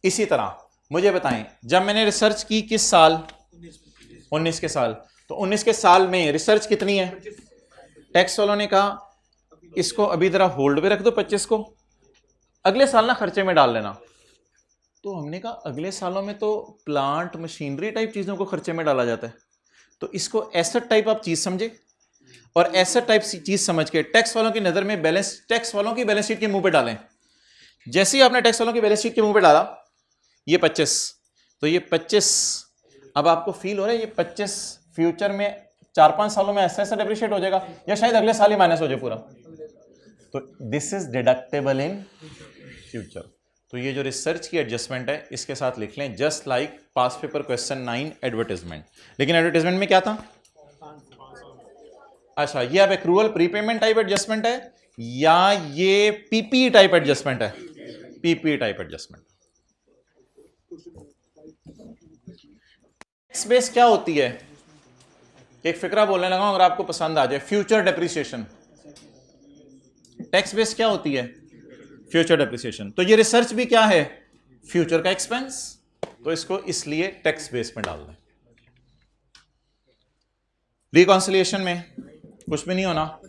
इसी तरह मुझे बताएं जब मैंने रिसर्च की किस साल? 19 के साल। तो 19 के साल में रिसर्च कितनी है? टैक्स वालों ने कहा इसको अभी जरा होल्ड पे रख दो 25 को, अगले साल ना खर्चे में डाल लेना। तो हमने कहा अगले सालों में तो प्लांट मशीनरी टाइप चीजों को खर्चे में डाला जाता है, तो इसको एसेट टाइप आप चीज समझे और एसेट टाइप चीज समझ के टैक्स वालों की नजर में बैलेंस, टैक्स वालों की बैलेंस शीट के मुंह पे डालें। जैसे ही आपने टैक्स वालों की बैलेंस शीट के मुंह पे डाला ये 25, तो ये 25 अब आपको फील हो रहा है ये 25 फ्यूचर में 4-5 सालों में ऐसा ऐसा डेप्रिशिएट हो जाएगा या शायद अगले साल ही माइनस हो जाए पूरा। तो this is deductible in future. तो ये जो रिसर्च की एडजस्टमेंट है इसके साथ लिख लें जस्ट लाइक पास पेपर क्वेश्चन 9 एडवर्टाइजमेंट। लेकिन एडवर्टाइजमेंट में क्या था? अच्छा, ये अब एक्रूअल प्रीपेमेंट टाइप एडजस्टमेंट है या ये पीपी टाइप एडजस्टमेंट है? PP type adjustment. Tax base क्या होती है? एक फिक्रा बोलने लगा अगर आपको पसंद आ जाए, फ्यूचर डेप्रिसिएशन। टैक्स बेस क्या होती है? Future depreciation. तो ये रिसर्च भी क्या है? फ्यूचर का एक्सपेंस। तो इसको इसलिए टैक्स बेस में डाल दें। रिकॉन्सिलिएशन में कुछ भी नहीं होना।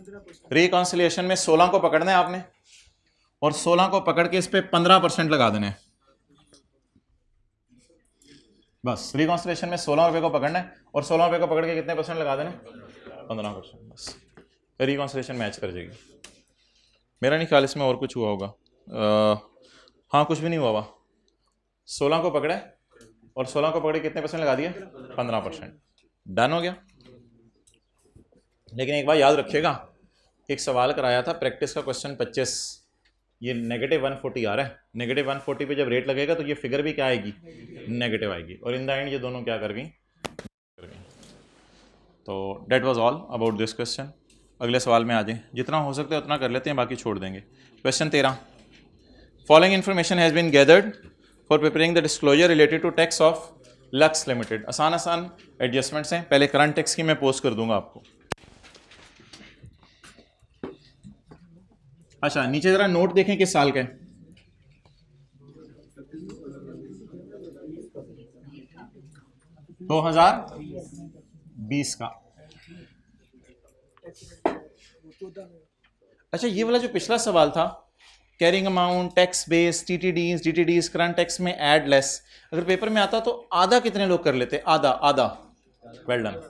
रिकॉन्सिलिएशन में 16 को पकड़ना है आपने और 16 को पकड़ के इस पे 15% लगा देना है। बस रिकॉन्सिलिएशन में 16 रुपए को पकड़ना है और 16 रुपए को पकड़ के कितने परसेंट लगा देना? 15%। बस रिकॉन्सिलिएशन मैच कर जाएगी। मेरा नहीं ख्याल इसमें और कुछ हुआ होगा। हाँ, कुछ भी नहीं हुआ हुआ। 16 को पकड़े और 16 को पकड़े कितने परसेंट लगा दिए? 15%। डन हो गया। लेकिन एक बार याद रखिएगा, एक सवाल कराया था प्रैक्टिस का क्वेश्चन 25, ये -140 आ रहा है, -140 पे जब रेट लगेगा तो ये फिगर भी क्या आएगी, नेगेटिव आएगी, और इन द एंड ये दोनों क्या कर गई। तो that was all about this question. अगले सवाल में आ जाएं, जितना हो सकता है उतना कर लेते हैं, बाकी छोड़ देंगे। Question 13, following information has been gathered for preparing the disclosure related to tax of Lux limited. आसान आसान एडजस्टमेंट्स हैं, पहले करंट टैक्स की मैं पोस्ट कर दूंगा आपको। अच्छा, नीचे जरा नोट देखें किस साल का है। दो 2020 का। अच्छा, ये वाला जो पिछला सवाल था, कैरिंग अमाउंट, टैक्स बेस, टीटीडीज, डीटीडीज, करंट टैक्स में ऐड लेस, अगर पेपर में आता तो आधा कितने लोग कर लेते, आधा आधा, वेल डन,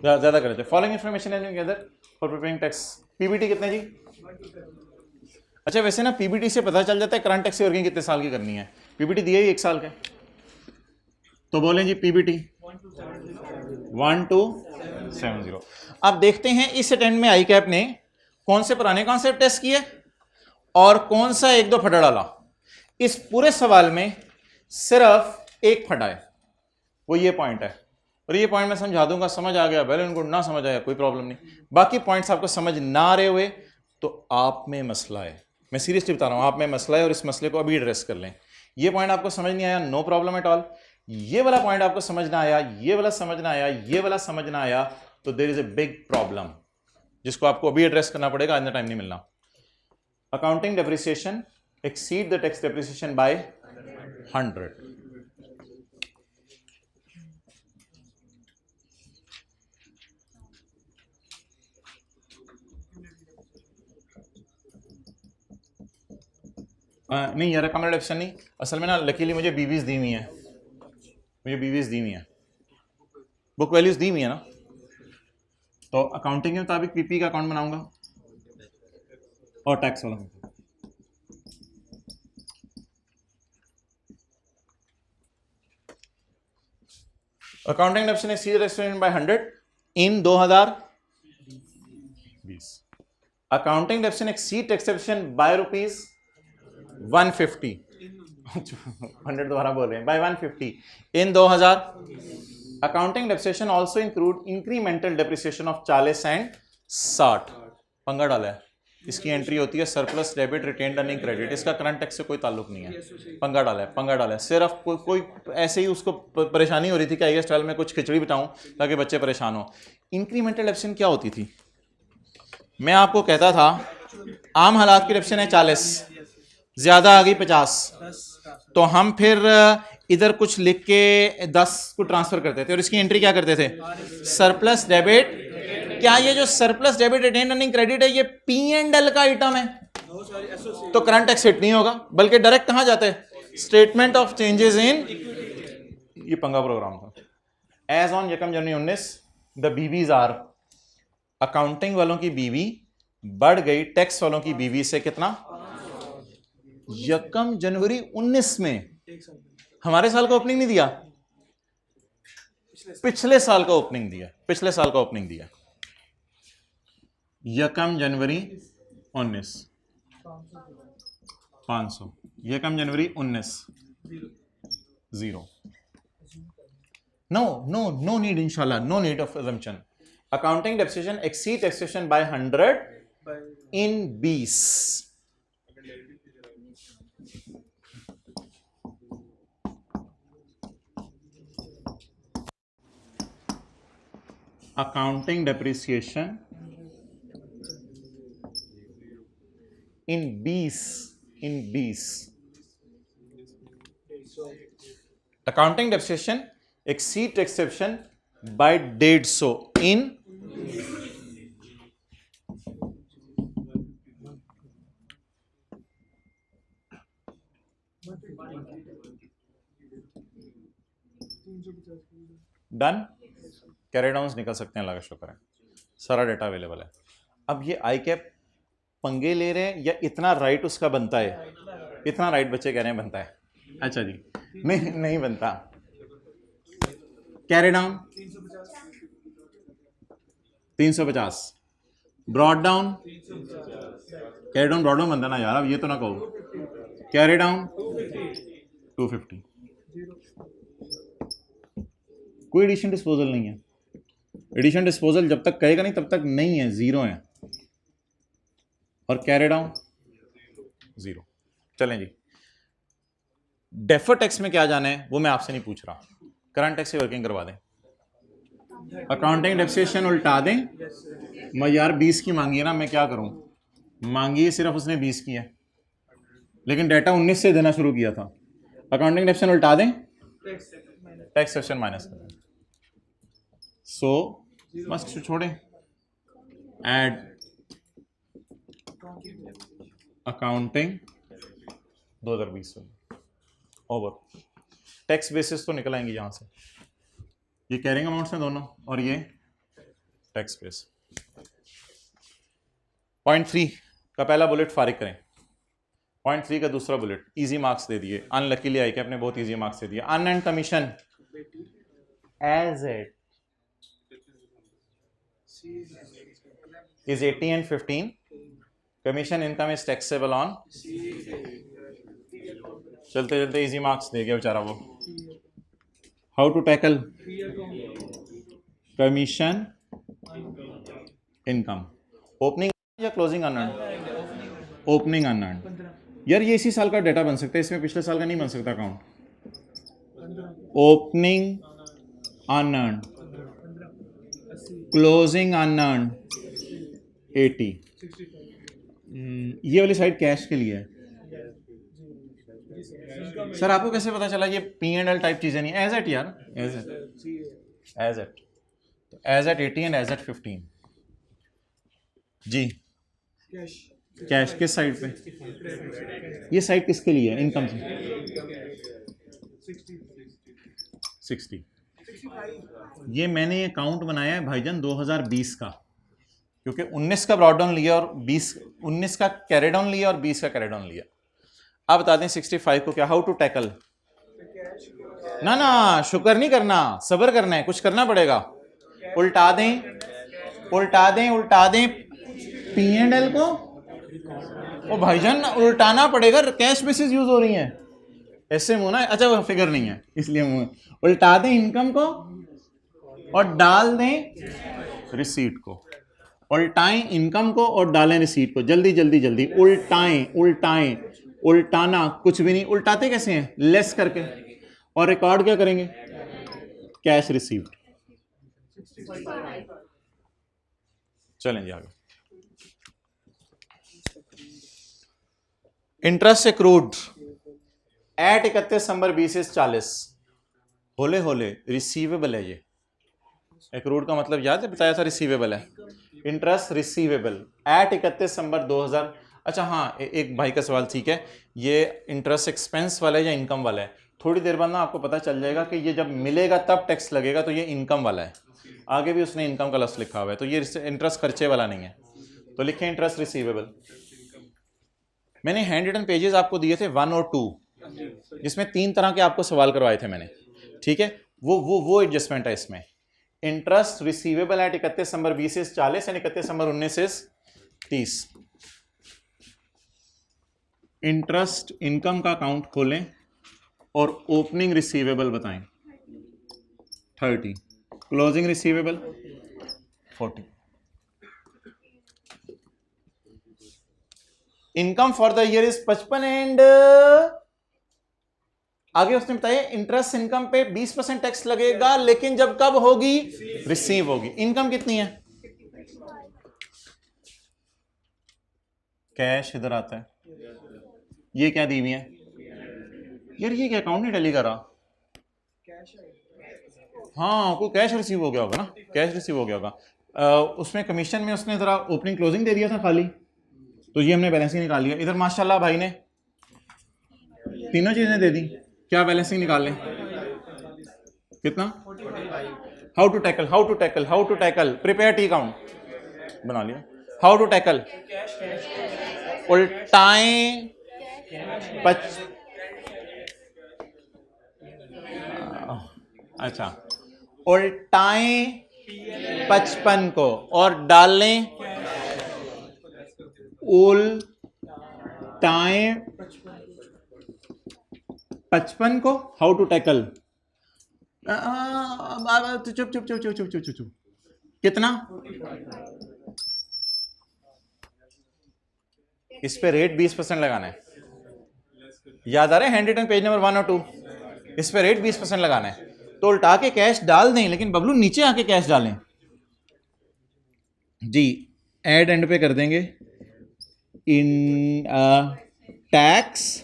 ज्यादा कर लेते। फॉलोइंग इन्फॉर्मेशन है फॉर प्रिपेयरिंग टैक्स, पीबीटी कितने जी। अच्छा, वैसे ना पीबीटी से पता चल जाता है करंट टैक्स की वर्किंग कितने साल की करनी है, पीबीटी दिया ही 1 साल का, तो बोलें जी पीबीटी 1270। अब देखते हैं इस अटेम्प्ट में आई कैप ने कौन से पुराने कॉन्सेप्ट टेस्ट किए और कौन सा एक दो फटा डाला। इस पूरे सवाल में सिर्फ एक फटा है, वो ये पॉइंट है, और ये पॉइंट मैं समझा दूंगा, समझ आ गया वेल एंड गुड, ना समझ आया कोई प्रॉब्लम नहीं। बाकी पॉइंट्स आपको समझ ना आ रहे हुए तो आप में मसला है, मैं सीरियसली बता रहा हूं, आप में मसला है और इस मसले को अभी एड्रेस कर लें। ये पॉइंट आपको समझ नहीं आया, नो प्रॉब्लम एट ऑल। ये वाला पॉइंट आपको समझ ना आया, ये वाला समझ ना आया, ये वाला समझ ना आया, तो there is a big problem जिसको आपको अभी एड्रेस करना पड़ेगा, आज टाइम नहीं मिलना। Accounting depreciation exceed the tax depreciation by 100. नहीं यार, कमर ऑप्शन नहीं, असल में ना लकीली मुझे बीवीज दी हुई है, मुझे बीवीज दी हुई है, बुक वैल्यूज दी हुई है ना, तो अकाउंटिंग के मुताबिक पीपी का अकाउंट बनाऊंगा और टैक्स वाला। Accounting depreciation exceed depreciation by 100 in 2020। Accounting depreciation exceed tax depreciation by rupees 150 100 दोबारा बोल रहे हैं, by 150 in 2000। Accounting depreciation also include incremental depreciation of 40 and 60। पंगा डाला है, इसकी एंट्री होती है surplus debit retained earning credit, इसका करंट टैक्स से कोई ताल्लुक नहीं है, पंगा डाला है, पंगा डाला है। सिर्फ कोई ऐसे ही उसको परेशानी हो रही थी कि आई स्टाइल में कुछ खिचड़ी बताऊं ताकि बच्चे परेशान हो। इंक्रीमेंटल डेप्रिसिएशन क्या होती थी, मैं आपको कहता था आम हालात की डेप्रिसिएशन है 40, ज्यादा आ गई 50, तो हम फिर इधर कुछ लिख के 10 को ट्रांसफर करते थे और इसकी एंट्री क्या करते थे, सरप्लस डेबिट। क्या ये जो surplus debit retain earning credit है ये P&L का आइटम है, तो करंट टैक्स हिट नहीं होगा, बल्कि डायरेक्ट कहां जाते हैं, स्टेटमेंट ऑफ चेंजेस इन। ये पंगा प्रोग्राम था। As on 1 January 19 the BVs are, accounting वालों की बीवी बढ़ गई टैक्स वालों की बीवी से कितना, 1 जनवरी 19 में। हमारे साल का ओपनिंग नहीं दिया, पिछले साल का ओपनिंग दिया, पिछले साल का ओपनिंग दिया 1 जनवरी 19 500, 1 जनवरी 19 0। नो नीड, इंशाल्लाह no need of assumption। Accounting depreciation exceed taxation by 100 in 20। Accounting depreciation in 20। Accounting depreciation exceed taxation by 150 in done. Carry downs निकल सकते हैं, अल्लाह का शुक्र है, सारा डेटा अवेलेबल है। अब ये आई कैप पंगे ले रहे हैं या इतना राइट उसका बनता है, इतना राइट बच्चे कह रहे हैं बनता है, अच्छा जी नहीं बनता। Carry down 350, brought down, carry down brought down बनता ना यार, अब ये तो ना कहो, कैरी डाउन 250, कोई एडिशन डिस्पोजल नहीं है। एडिशन डिस्पोजल जब तक कहेगा नहीं तब तक नहीं है, जीरो है, और कैरी डाउन जीरो। चलें जी, डेफर टैक्स में क्या जाना है वो मैं आपसे नहीं पूछ रहा, करंट टैक्स से वर्किंग करवा दें, अकाउंटिंग डेप्रिसिएशन उल्टा दें। मैं यार 20 की मांगी है ना, मैं क्या करूं, मांगी है सिर्फ उसने 20 की है, लेकिन डाटा 19 से देना शुरू किया था। अकाउंटिंग डेप्रिसिएशन उल्टा दें, टैक्स सेक्शन माइनस कर दें, सो मस्त छोड़ें, add accounting 2020 over, tax basis तो निकल आएंगी यहां से, ये कैरिंग अमाउंट्स हैं दोनों और ये टैक्स बेस। पॉइंट 3 का पहला बुलेट फारिग करें, पॉइंट 3 का दूसरा बुलेट इजी मार्क्स दे दिए, अनलकीली आई के अपने बहुत इजी मार्क्स दे दिए। Unearned commission as it is 80 and 15, commission income is taxable on, चलते चलते इजी मार्क्स दे गया बेचारा वो। How to tackle commission income, opening या क्लोजिंग अनअर्न्ड, ओपनिंग अनअर्न्ड। यार ये इसी साल का डाटा बन सकता है, इसमें पिछले साल का नहीं बन सकता account. Opening unearned, closing unearned 80, ये वाली साइड कैश के लिए है। सर आपको कैसे पता चला ये P&L टाइप चीजें नहीं, एज एट यार, एज एट तो as at 80 and as at 15 जी। कैश किस साइड पे, ये साइड किसके लिए है, इनकम से 60। ये मैंने अकाउंट बनाया है भाईजान 2020 का, क्योंकि 19 का ब्रॉड डाउन लिया और 19 का कैरी डाउन लिया और 20 का कैरी डाउन लिया। अब बता दें 65 को क्या, हाउ टू टैकल, ना ना शुक्र नहीं करना, सब्र करना है, कुछ करना पड़ेगा। उल्टा दें उल्टा दें उल्टा दें P&L को, ओ भाईजान उल्टाना पड़ेगा, कैश बेसिस यूज हो रही है, ऐसे मुंह ना, अच्छा वो फिगर नहीं है इसलिए मुंह, उल्टा दें इनकम को और डाल दें रिसीट को, उल्टाएं इनकम को और डालें रिसीट को, जल्दी जल्दी जल्दी उल्टाएं उल्टाएं, उल्टाना कुछ भी नहीं, उल्टाते कैसे हैं, लेस करके, और रिकॉर्ड क्या करेंगे, कैश रिसीव्ड। चलें जी आगे, इंटरेस्ट एक्रूड एट 31 दिसंबर 2040, होले होले रिसीवेबल है, ये एक्रूड का मतलब याद है, बताया था रिसीवेबल है, इंटरेस्ट रिसीवेबल एट 31 दिसंबर 2000। अच्छा हाँ, एक भाई का सवाल, ठीक है, ये इंटरेस्ट एक्सपेंस वाला है या इनकम वाला है, थोड़ी देर बाद ना आपको पता चल जाएगा कि ये जब मिलेगा तब टैक्स लगेगा, तो ये इनकम वाला है, आगे भी उसने इनकम का लफ्ज़ लिखा हुआ है, तो ये इंटरेस्ट खर्चे वाला नहीं है, तो लिखें इंटरेस्ट रिसीवेबल। मैंने हैंड रिटन पेजेस आपको दिए थे 1 और 2, जिसमें 3 तरह के आपको सवाल करवाए थे मैंने, ठीक है, वो एडजस्टमेंट है इसमें। इंटरेस्ट रिसीवेबल एट 31 दिसंबर 2040 यानी 31 दिसंबर 1930। इंटरेस्ट इनकम का अकाउंट खोलें और ओपनिंग रिसीवेबल बताएं 30, closing receivable 40। Income for the year is 55 and आगे उसने बताया इंटरेस्ट इनकम पे 20% टैक्स लगेगा, लेकिन जब कब होगी, रिसीव होगी। इनकम कितनी है, कैश इधर आता है, ये क्या दी हुई है यार, ये क्या अकाउंट नहीं टैली कर रहा, हाँ कोई कैश रिसीव हो गया होगा ना, कैश रिसीव हो गया होगा। उसमें कमीशन में उसने जरा ओपनिंग क्लोजिंग दे दिया था खाली, तो ये हमने बैलेंसिंग निकाल लिया। इधर माशाल्लाह भाई ने तीनों चीजें दे दी, क्या बैलेंसिंग निकाल लें, कितना, how to tackle how to tackle how to tackle prepare T account बना लिया, हाउ टू टैकल उल्टाएं अच्छा उल्टाएं 55 को और डालें उल्टाएं 55 को, हाउ टू टैकल, चुप चुप चुप चुप चुप चुप चुप, कितना, इस पे रेट 20% लगाना है, याद आ रहा है हैंड रिटन पेज नंबर 1 और 2, इस पे रेट 20% लगाना है, तो उल्टा के कैश डाल दें, लेकिन बबलू नीचे आके कैश डालें जी, एड एंड पे कर देंगे, इन tax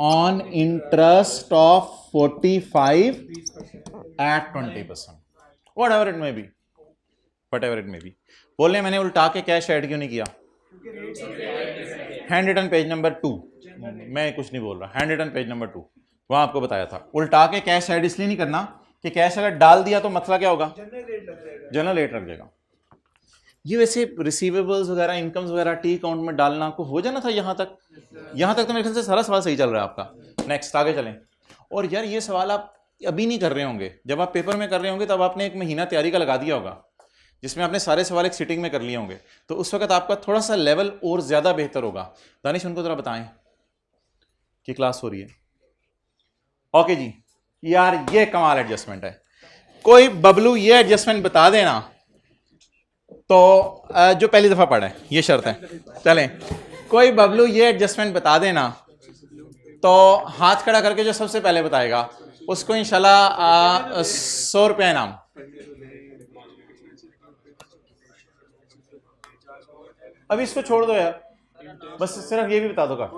on interest of 45 at 20%, whatever it may be, whatever it may be। बोले मैंने उल्टा के कैश ऐड क्यों नहीं किया, हैंड रिटन पेज नंबर 2, मैं कुछ नहीं बोल रहा, हैंड रिटन पेज नंबर 2 वहां आपको बताया था, उल्टा के कैश ऐड इसलिए नहीं करना कि कैश अगर डाल दिया तो मसला क्या होगा, जनरल रेट लग जाएगा। ये वैसे रिसीवेबल्स वगैरह, इनकम्स वगैरह टी अकाउंट में डालना को हो जाना था यहाँ तक तो मेरे ख्याल से सारा सवाल सही चल रहा है आपका। नेक्स्ट आगे चलें। और यार ये सवाल आप अभी नहीं कर रहे होंगे, जब आप पेपर में कर रहे होंगे तब आपने 1 महीना तैयारी का लगा दिया होगा, जिसमें आपने सारे सवाल एक सिटिंग में कर लिए होंगे, तो उस वक्त आपका थोड़ा सा लेवल और ज़्यादा बेहतर होगा। दानिश उनको ज़रा बताएं कि क्लास हो रही है। ओके जी, यार ये कमाल एडजस्टमेंट है, कोई बबलू ये एडजस्टमेंट बता देना तो जो पहली दफ़ा पढ़ा है, ये शर्त है। चलें, कोई बबलू ये एडजस्टमेंट बता देना तो हाथ खड़ा करके जो सबसे पहले बताएगा उसको इंशाल्लाह 100 रुपया इनाम। अभी इसको छोड़ दो यार, बस सिर्फ ये भी बता दो का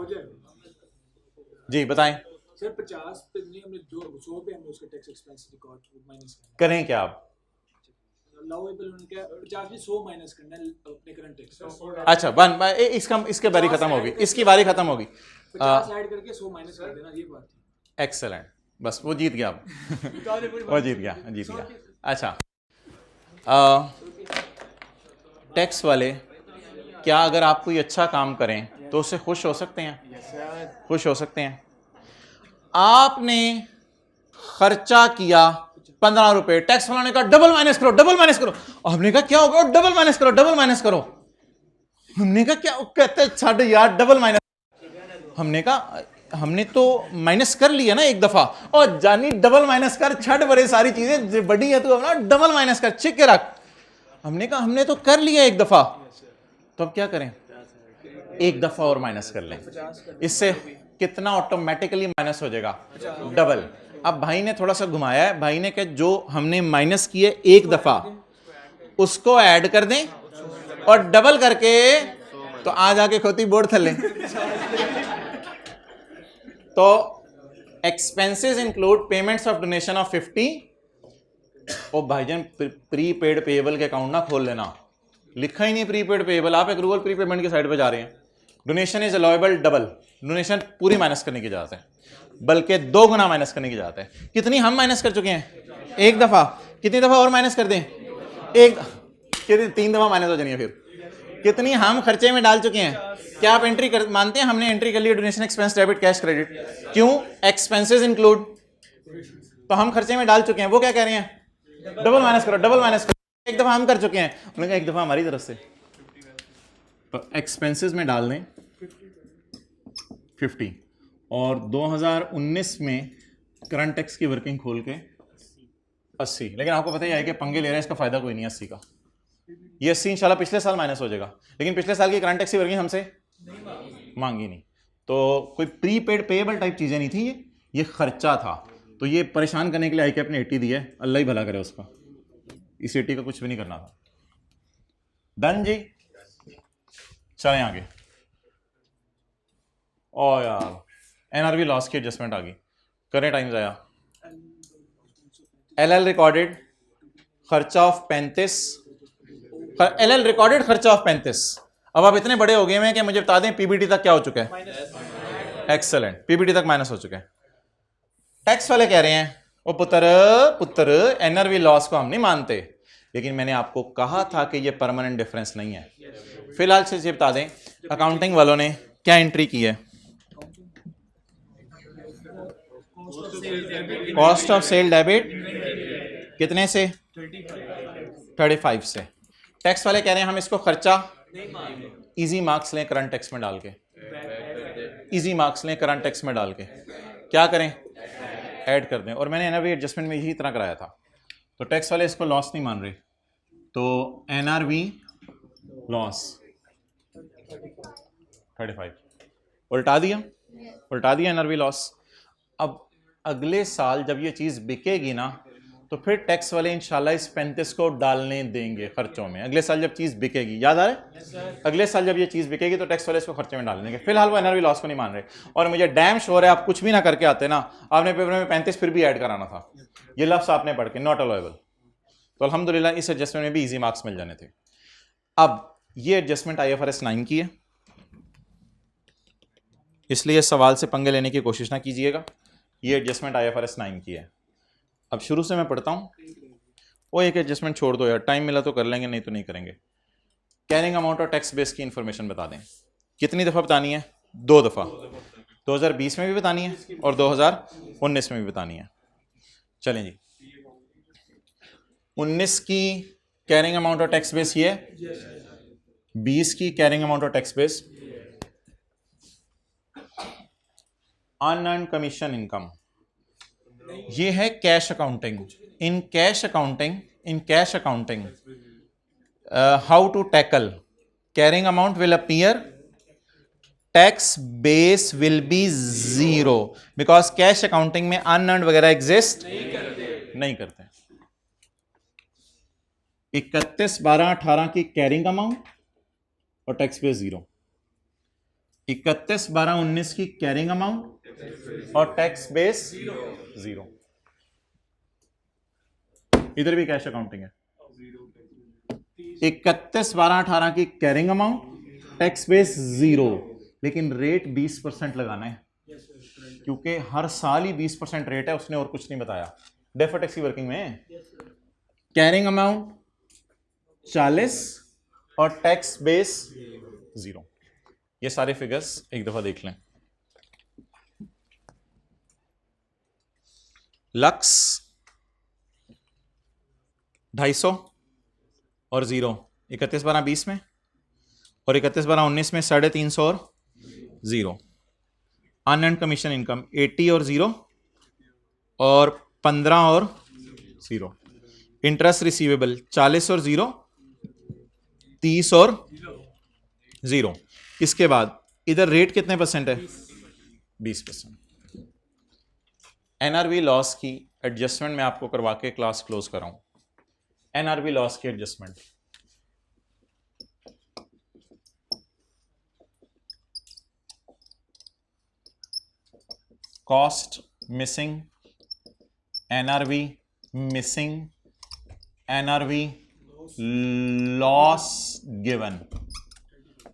जी, बताएं सर। 50 पे नहीं, हमने जो 100 पे हमने उसका टैक्स एक्सपेंस रिकॉर्ड माइनस करें क्या आप, अलाउएबल उनका 50 भी 100 माइनस करना है अपने करंट टैक्स। अच्छा वन इसके बारी खत्म होगी, इसकी बारी खत्म होगी, 50 ऐड करके 100 माइनस कर देना, ये बात थी। एक्सेलेंट, बस वो जीत गया वो जीत गया। अच्छा, टैक्स वाले क्या अगर आप कोई अच्छा काम करें तो उससे खुश हो सकते हैं? खुश हो सकते हैं। आपने खर्चा किया 15 रुपए, टैक्स वालों ने कहा डबल माइनस करो, डबल माइनस करो। हमने कहा क्या होगा, डबल माइनस करो, डबल माइनस करो। हमने कहा क्या, कहते छाड़ यार डबल माइनस। हमने कहा हमने तो माइनस कर लिया ना एक दफा, और जानी डबल माइनस कर, छठ बड़े सारी चीजें बड़ी है, तू अपना डबल माइनस कर, छिक के रख। हमने कहा हमने तो कर लिया एक दफा, तो अब क्या करें, एक दफा और माइनस कर लें, इससे कितना ऑटोमेटिकली माइनस हो जाएगा, डबल। अब भाई ने थोड़ा सा घुमाया है, भाई ने कहा जो हमने माइनस किए एक दफा उसको ऐड कर दें और डबल करके, तो आज आके खोती बोर्ड थले। तो expenses include payments of donation of 50। ओ भाईजान प्रीपेड पेएबल के अकाउंट ना खोल लेना, लिखा ही नहीं प्रीपेड पेएबल, आप एक्रूवल प्रीपेमेंट की साइड पे जा रहे हैं। Donation is allowable double, donation पूरी माइनस करने की इजाजत है, बल्कि 2 गुना माइनस करने की इजाजत है। कितनी हम माइनस कर चुके हैं, एक दफा, कितनी दफा और माइनस कर दें, एक, कितनी 3 दफा माइनस हो जानी है। फिर कितनी हम खर्चे में डाल चुके हैं, क्या आप एंट्री कर मानते हैं हमने एंट्री कर ली donation expense debit cash credit, क्यों, एक्सपेंसेस इंक्लूड, तो हम खर्चे में डाल चुके हैं। वो क्या कह रहे हैं, डबल माइनस करो, डबल माइनस करो। एक दफा हम कर चुके हैं, उन्होंने कहा एक दफा हमारी तरफ से, तो एक्सपेंसेस में डाल दें 50 और 2019 में करंट टैक्स की वर्किंग खोल के 80। लेकिन आपको पता ही है कि पंगे ले रहे हैं, इसका फायदा कोई नहीं है 80 का। ये 80 इंशाल्लाह पिछले साल माइनस हो जाएगा, लेकिन पिछले साल की करंट टैक्स की वर्किंग हमसे मांगी नहीं, तो कोई प्रीपेड पेएबल टाइप चीजें नहीं थी, ये खर्चा था। तो ये परेशान करने के लिए ICAP ने 80 दी है, अल्लाह ही भला करे उसका, इस 80 का कुछ भी नहीं करना था। डन जी, चलें आगे। ओ यार NRV लॉस की एडजस्टमेंट आ गई, करें टाइम आया। LL रिकॉर्डेड खर्चा ऑफ 35, LL रिकॉर्डेड खर्चा ऑफ 35। अब आप इतने बड़े हो गए हैं कि मुझे बता दें PBT तक क्या हो चुका है, एक्सेलेंट, PBT तक माइनस हो चुका है। टैक्स वाले कह रहे हैं वो पुत्र NRV लॉस को हम नहीं मानते, लेकिन मैंने आपको कहा था कि ये परमानेंट डिफरेंस नहीं है। फिलहाल से ये बता दें अकाउंटिंग वालों ने क्या एंट्री की है, कॉस्ट ऑफ सेल डेबिट कितने से, 35 से। टैक्स वाले कह रहे हैं हम इसको खर्चा इजी मार्क्स लें करंट टैक्स में डाल के, इजी मार्क्स लें करंट टैक्स में डाल के, क्या करें, ऐड कर दें। और मैंने एनआरवी एडजस्टमेंट में यही इतना कराया था। तो टैक्स वाले इसको लॉस नहीं मान रहे, तो एनआरवी लॉस 35 उल्टा दिया एनआरवी लॉस। अब अगले साल जब ये चीज़ बिकेगी ना, तो फिर टैक्स वाले इंशाल्लाह इस 35 को डालने देंगे खर्चों में। अगले साल जब चीज़ बिकेगी, याद आ रहा है, अगले साल जब ये चीज़ बिकेगी तो टैक्स वाले इसको खर्चे में डाल देंगे। फिलहाल वो एनआरवी लॉस को नहीं मान रहे। और मुझे डैम श्योर है आप कुछ भी ना करके आते ना, आपने पेपर में 35 फिर भी ऐड कराना था। ये लफ्स आपने पढ़ के नॉट अलाउएबल। तो अल्हम्दुलिल्लाह इस एडजस्टमेंट में भी इजी मार्क्स मिल जाने थे। अब ये एडजस्टमेंट IFRS 9 की है, इसलिए सवाल से पंगे लेने की कोशिश ना कीजिएगा। ये एडजस्टमेंट IFRS 9 की है। अब शुरू से मैं पढ़ता हूँ। वो एक एडजस्टमेंट छोड़ दो यार, टाइम मिला तो कर लेंगे, नहीं तो नहीं करेंगे। कैरिंग अमाउंट और टैक्स बेस की इंफॉर्मेशन बता दें। कितनी दफ़ा बतानी है? 2 दफ़ा। 2020 में भी बतानी है और 2019 में भी बतानी है। चलें जी, 19 की कैरिंग अमाउंट और टैक्स बेस ये है, 20 की कैरिंग अमाउंट और tax base unearned commission income, ये है cash accounting. In cash accounting how to tackle carrying amount will appear, tax base will be 0 because cash accounting में अनअर्न्ड वगैरह exist नहीं करते। 31/12/18 की कैरिंग अमाउंट और टैक्स बेस 0, 31/12/19 की कैरिंग अमाउंट और टैक्स बेस 0। इधर भी कैश अकाउंटिंग है। 31/12/18 की कैरिंग अमाउंट, टैक्स बेस 0, लेकिन रेट 20% लगाना है, क्योंकि हर साल ही 20% रेट है, उसने और कुछ नहीं बताया। डेफर्ड टैक्स की वर्किंग में कैरिंग अमाउंट 40 और टैक्स बेस 0। ये सारे फिगर्स एक दफा देख लें। लक्स 250 और 0 31/12/20 में, और 31/12/19 में 350 और 0। अनअर्न्ड कमीशन इनकम 80 और 0 और 15 और 0। इंटरेस्ट रिसीवेबल 40 और 0, 30 और 0। इसके बाद इधर रेट कितने परसेंट है? 20%। एनआरवी लॉस की एडजस्टमेंट मैं आपको करवा के क्लास क्लोज कराऊं। एनआरवी लॉस की adjustment, cost missing, NRV missing, NRV loss given.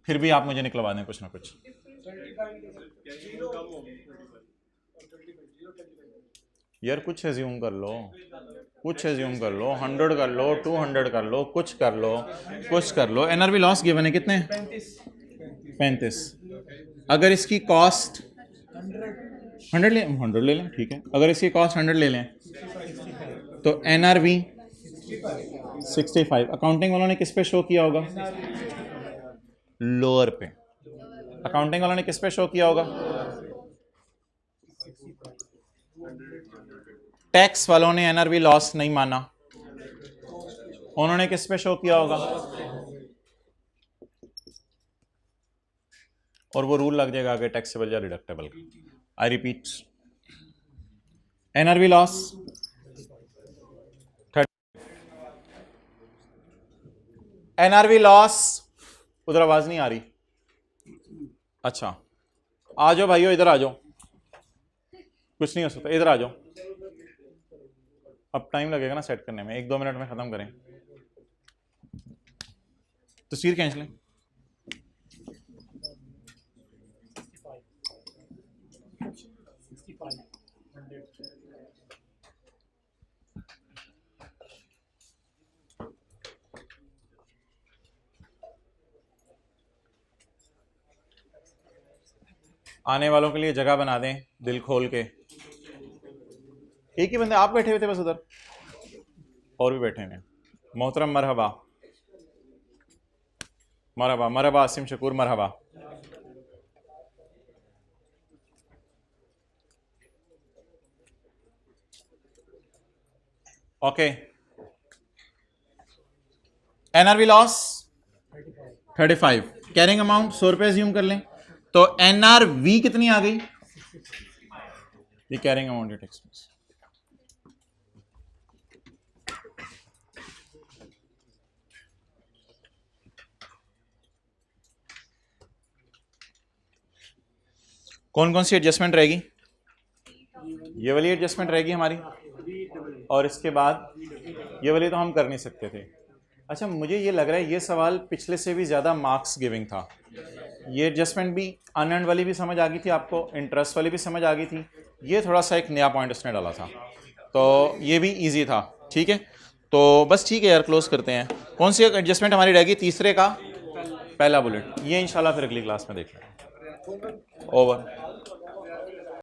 फिर भी आप मुझे निकलवा दें कुछ ना कुछ। यार कुछ एज्यूम कर लो, कुछ एज्यूम कर लो, 100 कर लो, 200 कर लो, कुछ कर लो, कुछ कर लो। एनआरवी लॉस गिवन है कितने? 35। अगर इसकी कॉस्ट 100 ले लें, ठीक है। अगर इसकी कॉस्ट 100 ले लें तो एनआरवी 65। अकाउंटिंग वालों ने किस पे शो किया होगा? लोअर पे। अकाउंटिंग वालों ने किस पे शो किया होगा? टैक्स वालों ने एनआरवी लॉस नहीं माना, उन्होंने किस पे शो किया होगा? और वो रूल लग जाएगा आगे टैक्सेबल या deductible. I repeat, NRV loss 30, NRV loss, उधर आवाज नहीं आ रही। अच्छा आ जाओ भाइयों, इधर आ जाओ, कुछ नहीं हो सकता, इधर आ जाओ। अब टाइम लगेगा ना सेट करने में, 1-2 मिनट में खत्म करें। तस्वीर खींच लें। आने वालों के लिए जगह बना दें दिल खोल के। एक ही बंदे आप बैठे हुए थे बस उधर, और भी बैठे हैं। मोहतरम मरहबा, मरहबा मरहबा आसिम शकूर मरहबा। Okay NRV loss 35, carrying amount 100 रुपए ज्यूम कर लें तो एनआरवी कितनी आ गई, ये कैरिंग अमाउंट एट एक्सपेंस। कौन कौन सी एडजस्टमेंट रहेगी, ये वाली एडजस्टमेंट रहेगी हमारी, और इसके बाद ये वाली तो हम कर नहीं सकते थे। अच्छा मुझे ये लग रहा है ये सवाल पिछले से भी ज़्यादा मार्क्स गिविंग था। ये एडजस्टमेंट भी अनएंड वाली भी समझ आ गई थी आपको, इंटरेस्ट वाली भी समझ आ गई थी, ये थोड़ा सा एक नया पॉइंट उसने डाला था तो ये भी इजी था। ठीक है तो बस ठीक है यार, क्लोज करते हैं। कौन सी एडजस्टमेंट हमारी रहेगी, तीसरे का पहला बुलेट, ये इंशाल्लाह फिर अगली क्लास में देख लेंगे। ओवर।